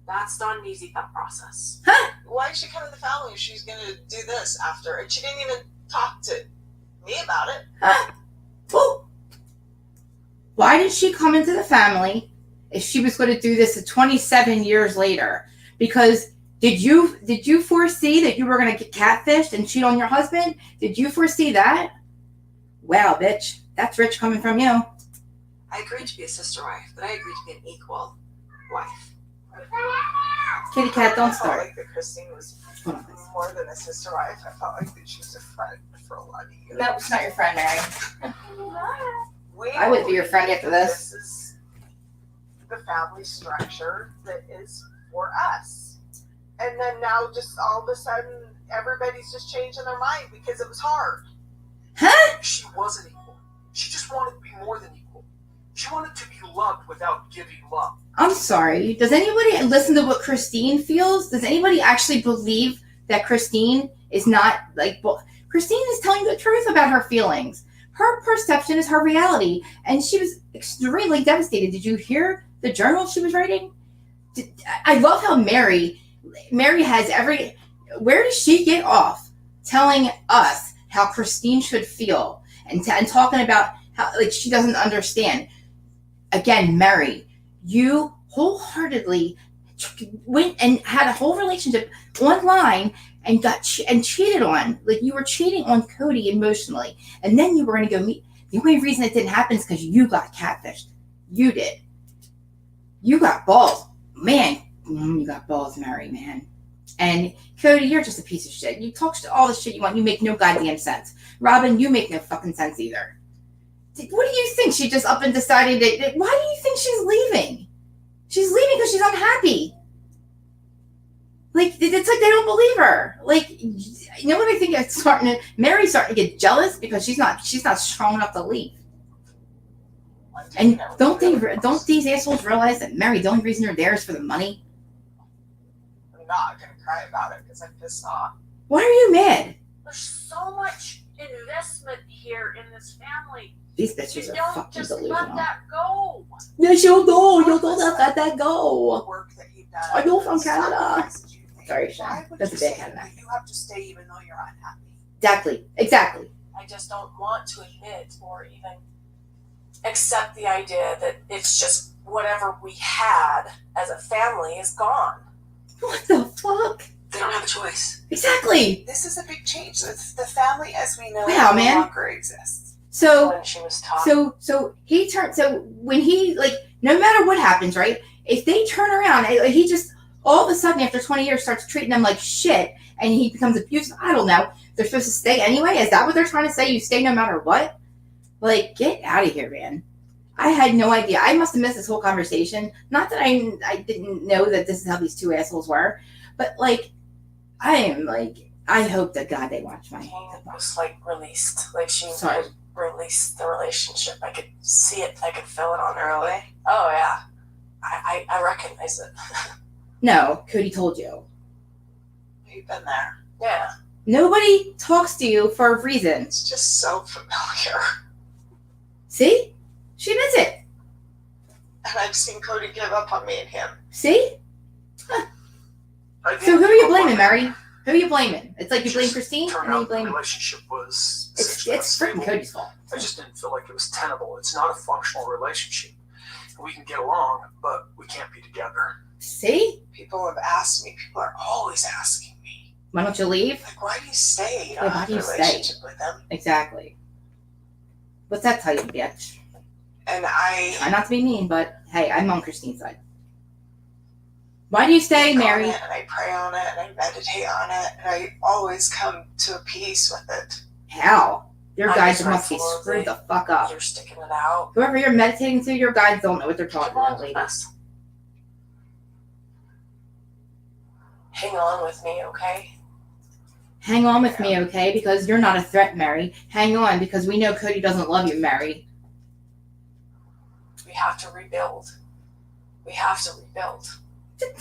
That's not an easy thought process. Why is she come to the family if she's going to do this after? And she didn't even talk to me about it. Well, why did she come into the family if she was going to do this 27 years later? Because did you foresee that you were going to get catfished and cheat on your husband? Did you foresee that? Wow, bitch, that's rich coming from you. I agreed to be a sister wife, but I agreed to be an equal wife. Kitty cat, don't I felt start. like that Christine was Hold on, please. more than a sister wife. I felt like that she was a friend for a lot of years. No, it's not your friend, Mary. We I would be your friend after this. This is the family structure that is for us. And then now just all of a sudden everybody's just changing their mind because it was hard. She wasn't equal. She just wanted to be more than equal. She wanted to be loved without giving love. I'm sorry. Does anybody listen to what Christine feels? Does anybody actually believe that Christine is not like... Christine is telling the truth about her feelings. Her perception is her reality. And she was extremely devastated. Did you hear the journal she was writing? I love how Mary has every... Where does she get off telling us how Christine should feel and talking about how like she doesn't understand? Again, Mary, you wholeheartedly went and had a whole relationship online and and cheated on. Like you were cheating on Cody emotionally, and then you were going to go meet. The only reason it didn't happen is because you got catfished. You did. You got balls, man. You got balls, Mary, man. And Cody, you're just a piece of shit. You talk all the shit you want. You make no goddamn sense. Robin, you make no fucking sense either. What do you think? She just up and decided that... Why do you think she's leaving? She's leaving because she's unhappy. Like, it's like they don't believe her. Like, you know what I think? Mary's starting to get jealous because she's not strong enough to leave. And don't these assholes realize that Mary, the only reason you're there is for the money? I'm not going to cry about it because I'm pissed off. Why are you mad? There's so much investment here in this family. These You bitches are don't fucking just delusional. let that go. Yes, you'll go. You'll don't let that go. Work that you've done. I know from Canada. Sacrifices you've made. Sorry, Sean. Why would That's you a big say Canada. that you have to stay even though you're unhappy? Exactly. I just don't want to admit or even accept the idea that it's just whatever we had as a family is gone. What the fuck? They don't have a choice. Exactly. This is a big change. The family as we know Wow, no man. longer exists. So When she was taught. So he turned. So when he like, no matter what happens, right? If they turn around, he just all of a sudden after 20 years starts treating them like shit, and he becomes abusive. I don't know. They're supposed to stay anyway. Is that what they're trying to say? You stay no matter what? Like, get out of here, man. I had no idea. I must have missed this whole conversation. Not that I didn't know that this is how these two assholes were, but like, I hope that God they watch my. It was like released. Like she Sorry. had released the relationship. I could see it. I could feel it on her. Really? Oh yeah. I recognize it. No, Cody told you. You've been there. Yeah. Nobody talks to you for a reason. It's just so familiar. See? She admits it. And I've seen Cody give up on me and him. See? So who are you blaming, Mary? Who are you blaming? It's like you blame Christine and Turned then you out the blame... relationship was It's essentially freaking unstable. Cody's fault. I just didn't feel like it was tenable. It's not a functional relationship. We can get along, but we can't be together. See? People have asked me. People are always asking me. Why don't you leave? Like, why do you stay? You don't Yeah, why have do a you stay? relationship with them. Exactly. What's that tell you, bitch? And I Try not to be mean, but hey, I'm on Christine's side. Why do you stay, think on Mary? it, and I pray on it, and I meditate on it, and I always come to a peace with it. How? Your I'm guides just must be grateful screwed that the fuck up. You're sticking it out. Whoever you're meditating to, your guides don't know what they're talking Keep on about, with lady. us. Hang on with me, okay? Hang on with me, okay? Because you're not a threat, Mary. Hang on, because we know Cody doesn't love you, Mary. We have to rebuild. We have to rebuild. Get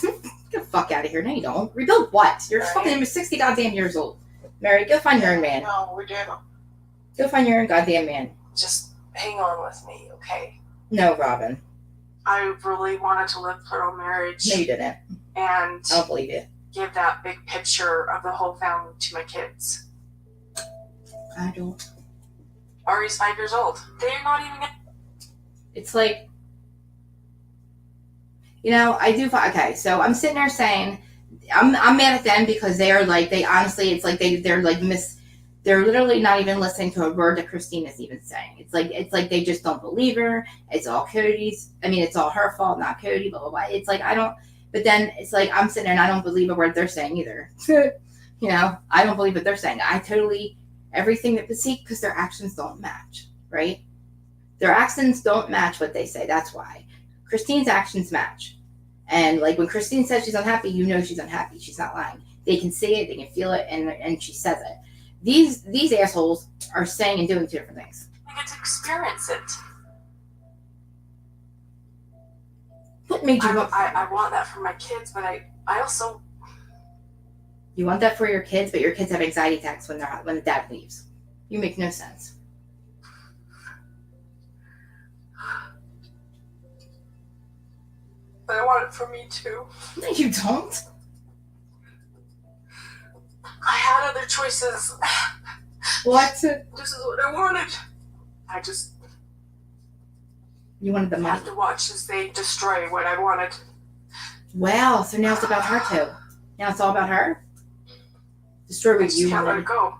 the fuck out of here. No, you don't. Rebuild what? You're Right. fucking 60 goddamn years old. Mary, go find your own man. No, we do. Go find your own goddamn man. Just hang on with me, okay? No, Robin. I really wanted to live plural marriage No, you didn't. and I don't believe you. give that big picture of the whole family to my kids. I don't. Ari's 5 years old. They're not even gonna... It's like, you know, I do. Okay, so I'm sitting there saying, I'm mad at them because they are like, they honestly, it's like they're like they're literally not even listening to a word that Christine is even saying. It's like they just don't believe her. It's all Cody's. I mean, it's all her fault, not Cody. Blah blah blah. It's like I don't. But then it's like I'm sitting there and I don't believe a word they're saying either. You know, I don't believe what they're saying. I totally everything that because their actions don't match, right? Their actions don't match what they say. That's why Christine's actions match. And like when Christine says she's unhappy, you know she's unhappy. She's not lying. They can see it, they can feel it, and she says it. These assholes are saying and doing two different things. I get to experience it. What made you want? I want that for my kids, but I also... You want that for your kids, but your kids have anxiety attacks when the dad leaves. You make no sense. But I want it for me too. No, you don't. I had other choices. What? This is what I wanted. I just You wanted the money. have to watch as they destroy what I wanted. Wow. So now it's about her too. Now it's all about her. Destroy I what just you can't let wanted. it go.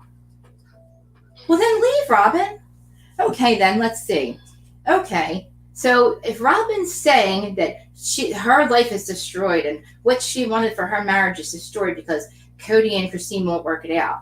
Well, then leave, Robin. Okay, then let's see. Okay, so if Robin's saying that her life is destroyed and what she wanted for her marriage is destroyed because Cody and Christine won't work it out.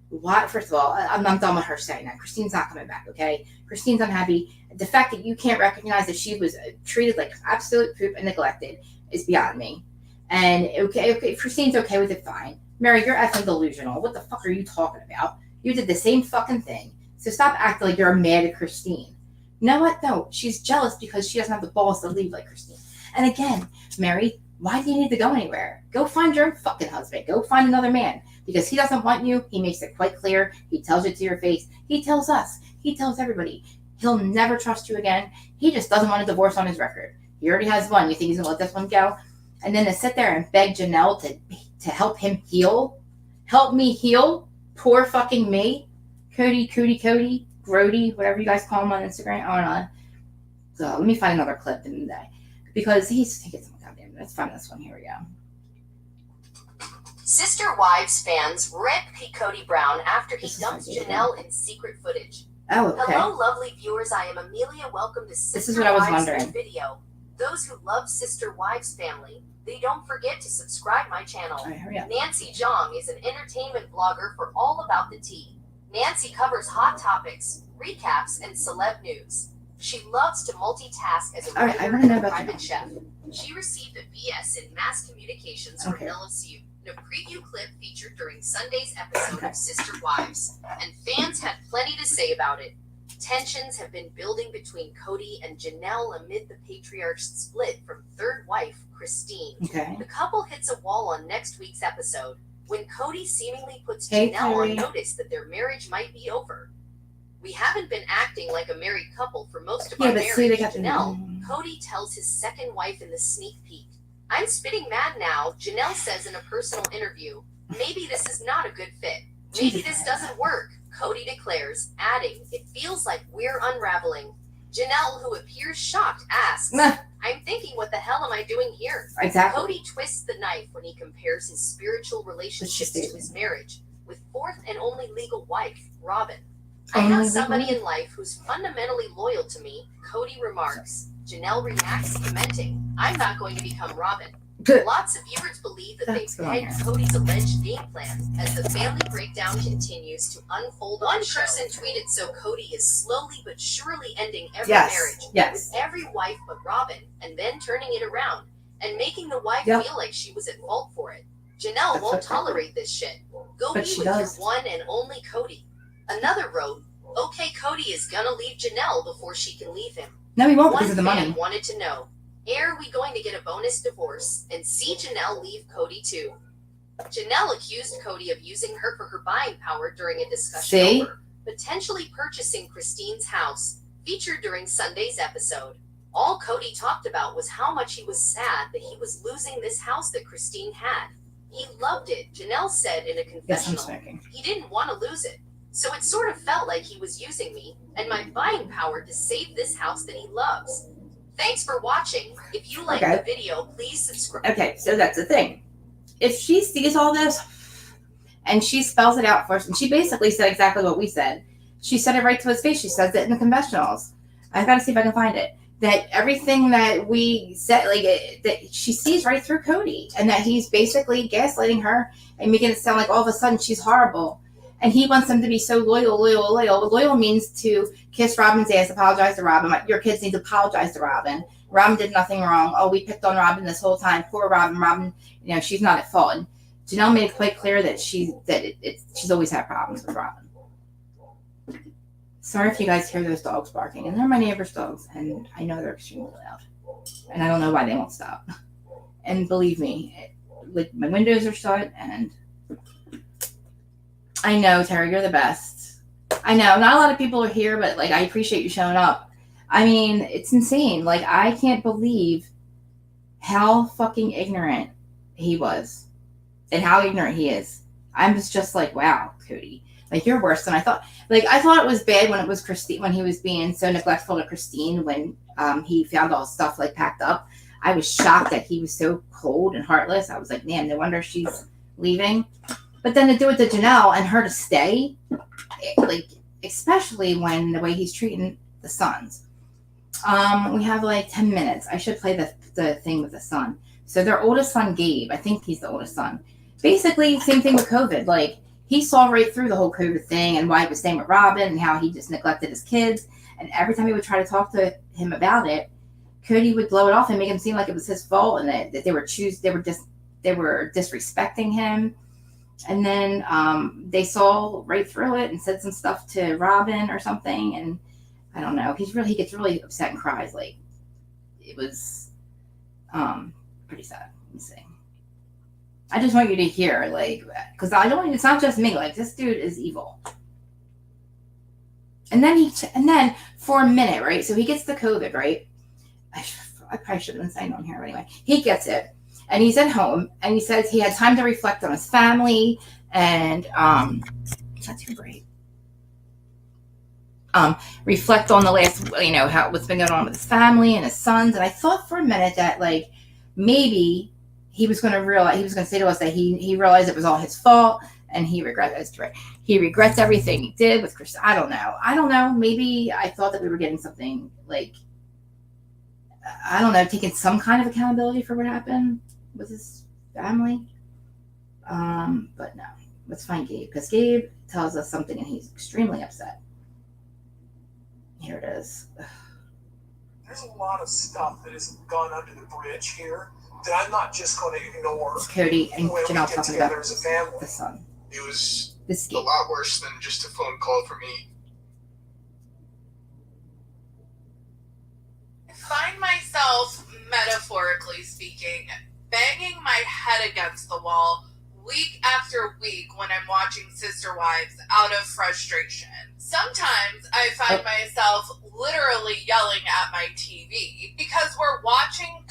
Why? First of all, I'm done with her saying that. Christine's not coming back, okay? Christine's unhappy. The fact that you can't recognize that she was treated like absolute poop and neglected is beyond me. And okay, if Christine's okay with it, fine. Mary, you're effing delusional. What the fuck are you talking about? You did the same fucking thing. So stop acting like you're mad at Christine. You know what? No, she's jealous because she doesn't have the balls to leave like Christine. And again, Mary, why do you need to go anywhere? Go find your own fucking husband. Go find another man. Because he doesn't want you. He makes it quite clear. He tells it to your face. He tells us. He tells everybody. He'll never trust you again. He just doesn't want a divorce on his record. He already has one. You think he's going to let this one go? And then to sit there and beg Janelle to help him heal? Help me heal? Poor fucking me? Cody, Grody, whatever you guys call him on Instagram. I don't know. So let me find another clip in the day. Because he gets some goddamn. Let's find this one. Here we go. Sisterwives fans rip Cody Brown after he This is dumps my favorite Janelle in secret footage. Oh, okay. Hello, lovely viewers. I am Amelia. Welcome to This is what I was Sisterwives wondering. video. Those who love Sisterwives family, they don't forget to subscribe my channel. All right, hurry up. Nancy Zhang is an entertainment blogger for All About the Tea. Nancy covers hot topics, recaps, and celeb news. She loves to multitask as a All right, I writer want to know and about private that. chef. She received a BS in mass communications from Okay. LSU in a preview clip featured during Sunday's episode Okay. of Sister Wives, and fans had plenty to say about it. Tensions have been building between Cody and Janelle amid the patriarch's split from third wife, Christine. Okay. The couple hits a wall on next week's episode when Cody seemingly puts Hey, Janelle Terry. on notice that their marriage might be over. We haven't been acting like a married couple for most of Yeah, our but marriage, see, they got the. Janelle. Cody tells his second wife in the sneak peek, "I'm spitting mad now," Janelle says in a personal interview. "Maybe this is not a good fit. Maybe this doesn't work," Cody declares, adding, "It feels like we're unraveling." Janelle, who appears shocked, asks, Nah, "I'm thinking, what the hell am I doing here?" exactly. Cody twists the knife when he compares his spiritual relationships to his marriage with fourth and only legal wife, Robin. I Only have the somebody good. in life who's fundamentally loyal to me, Cody remarks. Janelle reacts, commenting, I'm not going to become Robin. Lots of viewers believe that they've pegged Cody's alleged game plan as the family breakdown continues to unfold. One person tweeted, so Cody is slowly but surely ending every marriage with every wife but Robin, and then turning it around and making the wife feel like she was at fault for it. Janelle won't tolerate this shit. Go be with your one and only Cody. Another wrote, okay, Cody is gonna leave Janelle before she can leave him. No, he won't One because of the fan money. wanted to know, are we going to get a bonus divorce and see Janelle leave Cody too? Janelle accused Cody of using her for her buying power during a discussion over potentially purchasing Christine's house, featured during Sunday's episode. All Cody talked about was how much he was sad that he was losing this house that Christine had. He loved it, Janelle said in a confessional. He didn't want to lose it. So it sort of felt like he was using me and my buying power to save this house that he loves. Thanks for watching. If you like the video, please subscribe. Okay, so that's the thing. If she sees all this and she spells it out for us, and she basically said exactly what we said. She said it right to his face. She says it in the confessionals. I got to see if I can find it. That everything that we said, that she sees right through Cody, and that he's basically gaslighting her and making it sound like all of a sudden she's horrible. And he wants them to be so loyal. Loyal means to kiss Robin's ass, apologize to Robin. Your kids need to apologize to Robin. Robin did nothing wrong. Oh, we picked on Robin this whole time. Poor Robin. Robin, she's not at fault. And Janelle made it quite clear that she's always had problems with Robin. Sorry if you guys hear those dogs barking. And they're my neighbor's dogs. And I know they're extremely loud. And I don't know why they won't stop. And believe me, my windows are shut and... I know, Terry, you're the best. I know, not a lot of people are here, but, I appreciate you showing up. I mean, it's insane. I can't believe how fucking ignorant he was and how ignorant he is. I'm just like, wow, Cody. You're worse than I thought. I thought it was bad when it was Christine, when he was being so neglectful to Christine when he found all his stuff, packed up. I was shocked that he was so cold and heartless. I was like, man, no wonder she's leaving. But then to do it to Janelle and her to stay, especially when the way he's treating the sons. We have 10 minutes. I should play the thing with the son. So their oldest son, Gabe, I think he's the oldest son. Basically, same thing with COVID. He saw right through the whole COVID thing and why he was staying with Robin and how he just neglected his kids. And every time he would try to talk to him about it, Cody would blow it off and make him seem like it was his fault and that they were disrespecting him. And then they saw right through it and said some stuff to Robin or something. And I don't know. He gets really upset and cries. It was pretty sad. Let me see. I just want you to hear, because it's not just me. This dude is evil. And then for a minute, right? So he gets the COVID, right? I probably shouldn't have been saying on here anyway. He gets it. And he's at home, and he says he had time to reflect on his family, and it's not too great. Reflect on the last, how what's been going on with his family and his sons. And I thought for a minute that maybe he was going to say to us that he realized it was all his fault, and he regrets everything he did with Chris. I don't know. Maybe I thought that we were getting something I don't know, taking some kind of accountability for what happened with his family. But no, let's find Gabe, because Gabe tells us something and he's extremely upset. Here it is. There's a lot of stuff that has gone under the bridge here that I'm not just going to ignore. It's Cody and Janelle talking about as a family. the son. It was This a lot worse than just a phone call for me. I find myself, metaphorically speaking, banging my head against the wall week after week when I'm watching Sisterwives out of frustration. Sometimes I find myself literally yelling at my TV because we're watching.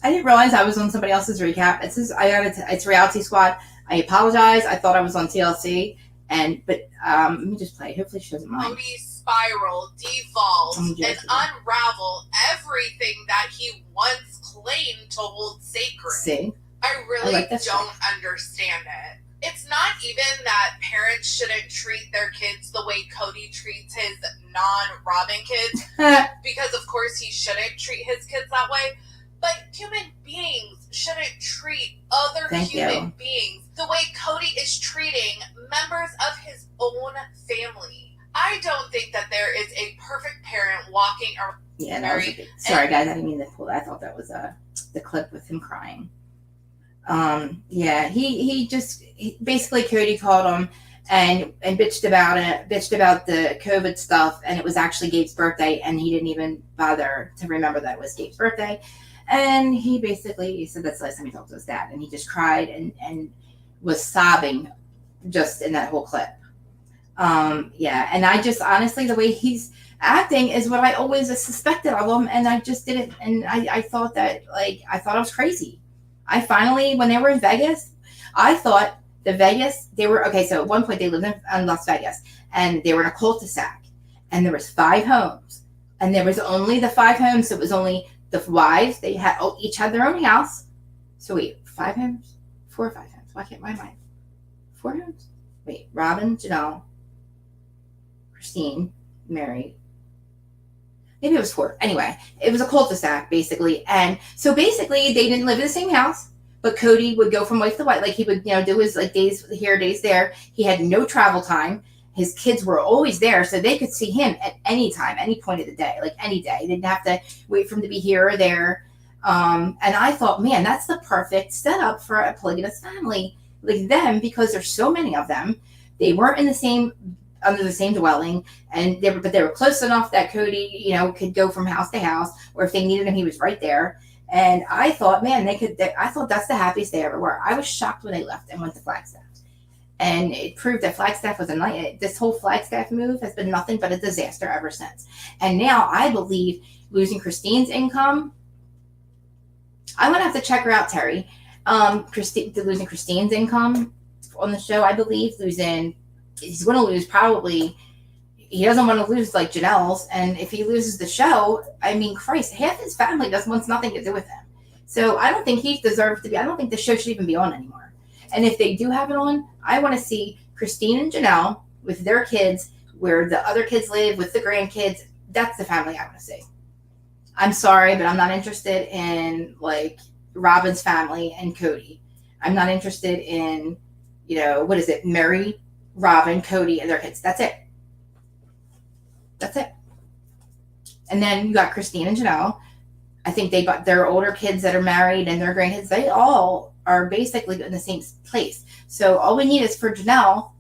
I didn't realize I was on somebody else's recap. It's Reality Squad. I apologize. I thought I was on TLC, but let me just play. Hopefully she doesn't mind. Cody spiral, devolve, and unravel everything that he once claimed to hold sacred. See? I really like this don't understand it. it's not even that parents shouldn't treat their kids the way Cody treats his non-Robin kids, because of course he shouldn't treat his kids that way, but human beings shouldn't treat other human beings the way Cody is treating members of his own family. I don't think that there is a perfect parent walking around. Yeah, that was a bit, sorry guys, I didn't mean to pull that. I thought that was the clip with him crying. Yeah, he basically Cody called him and bitched about the COVID stuff, and it was actually Gabe's birthday, and he didn't even bother to remember that it was Gabe's birthday. And he basically said that's the last time he talked to his dad, and he just cried and was sobbing just in that whole clip. Yeah, and I just honestly, the way he's acting is what I always suspected of him, and I just didn't, and I thought that, like, I thought I was crazy. I finally, when they were in Vegas, I thought they were, okay, so at one point they lived in Las Vegas, and they were in a cul-de-sac, and there was 5 homes, and there was only the 5 homes, so it was only the wives, they had each had their own house. So wait, 5 homes? 4 or 5 homes? Why can't my mind? 4 homes? Wait, Robin, Janelle, Christine, Mary. Maybe it was 4. Anyway, it was a cul-de-sac, basically. And so basically, they didn't live in the same house, but Cody would go from wife to wife. Like, he would, do his, like, days here, days there. He had no travel time. His kids were always there, so they could see him at any time, any point of the day, like any day. They didn't have to wait for him to be here or there. And I thought, man, that's the perfect setup for a polygamous family like them, because there's so many of them. They weren't under the same dwelling, and they were close enough that Cody, could go from house to house, or if they needed him, he was right there. And I thought, man, I thought that's the happiest they ever were. I was shocked when they left and went to Flagstaff. And it proved that Flagstaff was this whole Flagstaff move has been nothing but a disaster ever since. And now I believe losing Christine's income, I'm going to have to check her out, Terry. Losing Christine's income on the show, I believe, he's going to lose probably, he doesn't want to lose like Janelle's. And if he loses the show, I mean, Christ, half his family wants nothing to do with him. So I don't think he deserves to be, I don't think the show should even be on anymore. And if they do have it on, I want to see Christine and Janelle with their kids, where the other kids live with the grandkids. That's the family I want to see. I'm sorry, but I'm not interested in, like, Robin's family and Cody. I'm not interested in, what is it? Mary, Robin, Cody, and their kids. That's it. That's it. And then you got Christine and Janelle. I think they got their older kids that are married and their grandkids. They all are basically in the same place. So all we need is for Janelle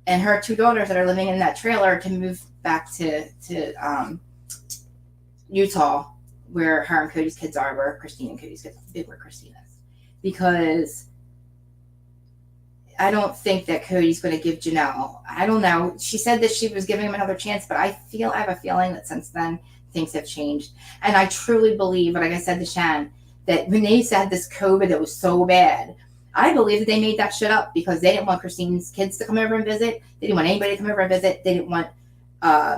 and her 2 daughters that are living in that trailer to move back to Utah, where her and Cody's kids are, where Christine and Cody's kids are, where Christine is. Because I don't think that Cody's going to give Janelle, I don't know. She said that she was giving him another chance, but I have a feeling that since then things have changed. And I truly believe, like I said to Shan, that when they said this COVID that was so bad, I believe that they made that shit up because they didn't want Christine's kids to come over and visit. They didn't want anybody to come over and visit. They didn't want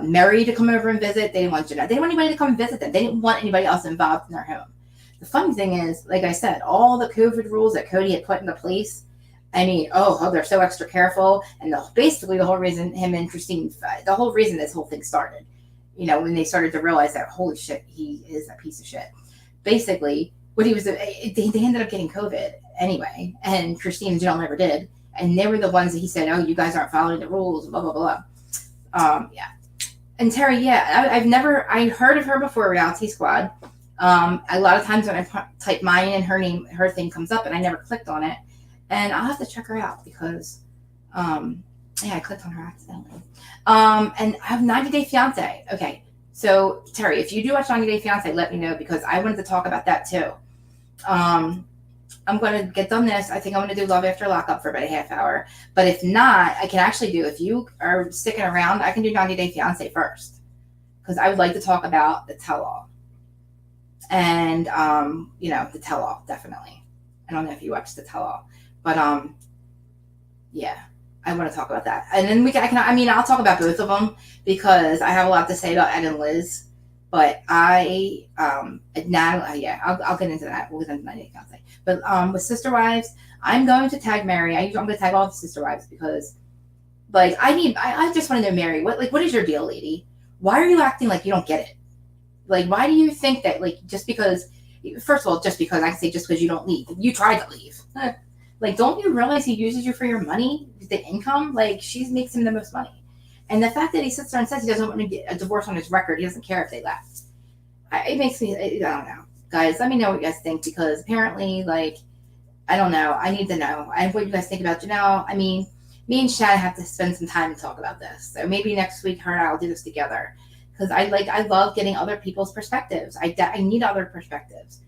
Mary to come over and visit. They didn't want Janelle. They didn't want anybody to come and visit them. They didn't want anybody else involved in their home. The funny thing is, like I said, all the COVID rules that Cody had put into place, I mean, they're so extra careful. And basically the whole reason him and Christine, the whole reason this whole thing started, when they started to realize that, holy shit, he is a piece of shit. Basically, they ended up getting COVID anyway, and Christine and Janelle never did. And they were the ones that he said, you guys aren't following the rules, blah, blah, blah. Yeah. And Terry, I heard of her before Reality Squad. A lot of times when I type mine and her name, her thing comes up, and I never clicked on it. And I'll have to check her out because, I clicked on her accidentally. And I have 90 Day Fiance. Okay. So Terry, if you do watch 90 Day Fiance, let me know because I wanted to talk about that too. I'm going to get done this. I think I'm going to do Love After Lockup for about a half hour. But if not, I can actually if you are sticking around, I can do 90 Day Fiance first. Because I would like to talk about the tell-all. And, the tell-all, definitely. I don't know if you watched the tell-all. But, I want to talk about that. And then I'll talk about both of them because I have a lot to say about Ed and Liz. But I, Natalie, yeah, I'll get into that. We'll get into 90 Day Fiance. But with Sisterwives, I'm going to tag Mary. I'm going to tag all the Sisterwives because, like, I just want to know, Mary, what is your deal, lady? Why are you acting like you don't get it? Like, why do you think that, like, just because, first of all, just because, I can say just because you don't leave. You tried to leave. Like, don't you realize he uses you for your money, the income? Like, she makes him the most money. And the fact that he sits there and says he doesn't want to get a divorce on his record, he doesn't care if they left. It makes me, I don't know. Guys, let me know what you guys think, because apparently, like, I don't know. I need to know. And what you guys think about Janelle. I mean, me and Shad have to spend some time to talk about this. So maybe next week her and I will do this together. Because I love getting other people's perspectives. I need other perspectives.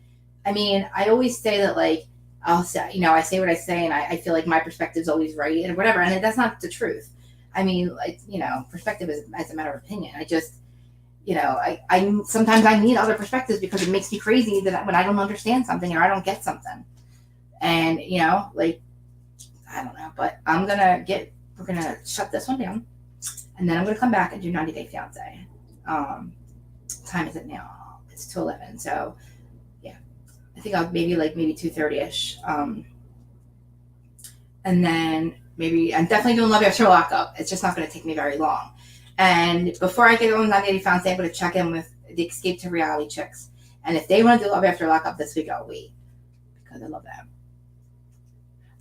I mean, I always say that, like, I'll say, I say what I say, and I feel like my perspective is always right and whatever. And that's not the truth. I mean, like, perspective is a matter of opinion. I just, I sometimes I need other perspectives because it makes me crazy that when I don't understand something or I don't get something. And, like, I don't know, but we're going to shut this one down. And then I'm going to come back and do 90 Day Fiance. Time is it now? It's 2:11. So, yeah, I think I'll maybe 2:30ish. And then maybe I'm definitely doing Love After Lockup. It's just not going to take me very long. And before I get on 90 Day Fiance, I'm going to check in with the Escape to Reality chicks. And if they want to do Love After Lockup this week, I'll wait because I love that.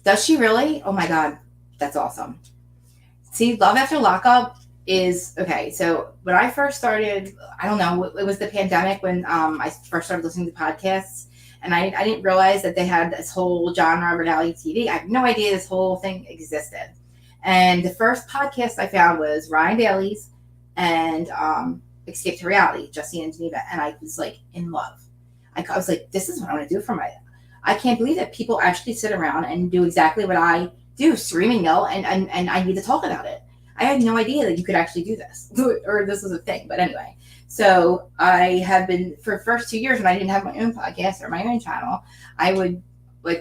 Does she really? Oh my God, that's awesome. See, Love After Lockup is okay. So when I first started, I don't know, it was the pandemic when I first started listening to podcasts, and I didn't realize that they had this whole genre of reality TV. I had no idea this whole thing existed. And the first podcast I found was Ryan Bailey's and Escape to Reality, Justine and Geneva, and I was like in love. I was like, this is what I want to do for I can't believe that people actually sit around and do exactly what I do, scream and yell, and I need to talk about it. I had no idea that you could actually do this, or this was a thing. But anyway, so I have been, for the first 2 years when I didn't have my own podcast or my own channel, I would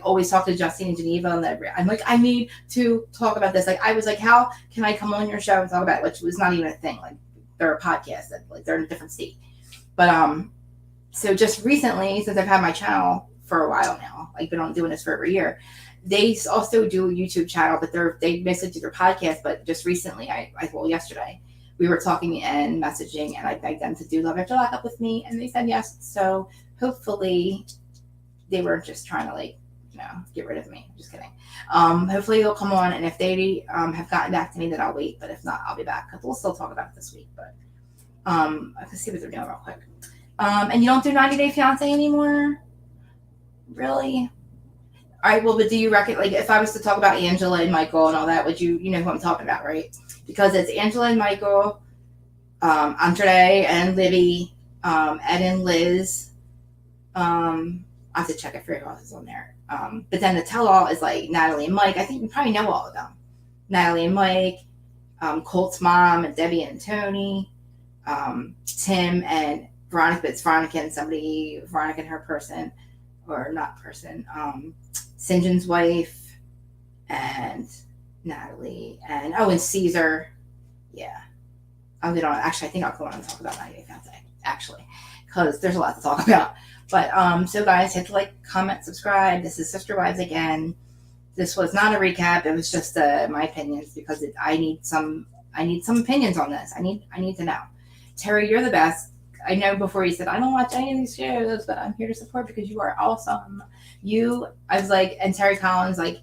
always talk to Justine and Geneva, and I'm like, I need to talk about this. I was like, how can I come on your show and talk about it? Which was not even a thing. They're a podcast, that they're in a different state. But so just recently, since I've had my channel for a while now, I've been doing this for over a year. They also do a YouTube channel, but they basically do their podcast. But just recently, yesterday, we were talking and messaging, and I begged them to do Love After Lockup with me, and they said yes. So hopefully, they weren't just trying to get rid of me. I'm just kidding. Hopefully they'll come on, and if they have gotten back to me, then I'll wait. But if not, I'll be back. We'll still talk about it this week. But I can see what they're doing real quick. And you don't do 90 Day Fiance anymore? Really? All right, well, but do you reckon, if I was to talk about Angela and Michael and all that, would you know who I'm talking about, right? Because it's Angela and Michael, Andre and Libby, Ed and Liz. I have to check. I forget who else is on there. But then the tell-all is Natalie and Mike. I think you probably know all of them. Natalie and Mike, Colt's mom, and Debbie and Tony, Tim and Veronica. But it's Veronica and her person, or not person. St. John's wife, and Natalie, and Caesar. Yeah. I'll get on. Actually, I think I'll go on and talk about 90 Day Fiance, actually, because there's a lot to talk about. But so guys, hit the like, comment, subscribe. This is Sisterwives again. This was not a recap. It was just my opinions, because I need some opinions on this. I need to know. Terry, you're the best. I know before you said, I don't watch any of these shows, but I'm here to support because you are awesome. I was like, and Terry Collins, I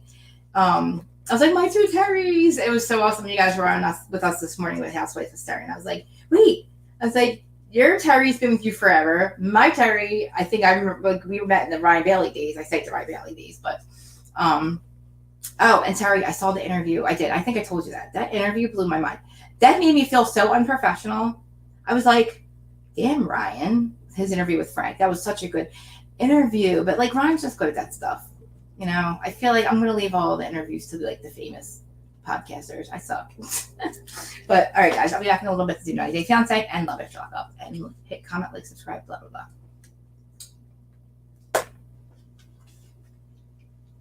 was like, my two Terrys. It was so awesome. You guys were on with us this morning with Housewives of Terry. And I was like, wait. I was like, your Terry's been with you forever. My Terry, I think I remember, we met in the Ryan Bailey days. I say the Ryan Bailey days, but, and Terry, I saw the interview. I did. I think I told you that. That interview blew my mind. That made me feel so unprofessional. I was like, damn, Ryan, his interview with Frank. That was such a good interview. But Ryan's just good at that stuff. I feel like I'm going to leave all the interviews to the famous podcasters. I suck. But all right, guys, I'll be back in a little bit to do 90 Day Fiance and Love After Lockup. And hit comment, subscribe, blah, blah, blah.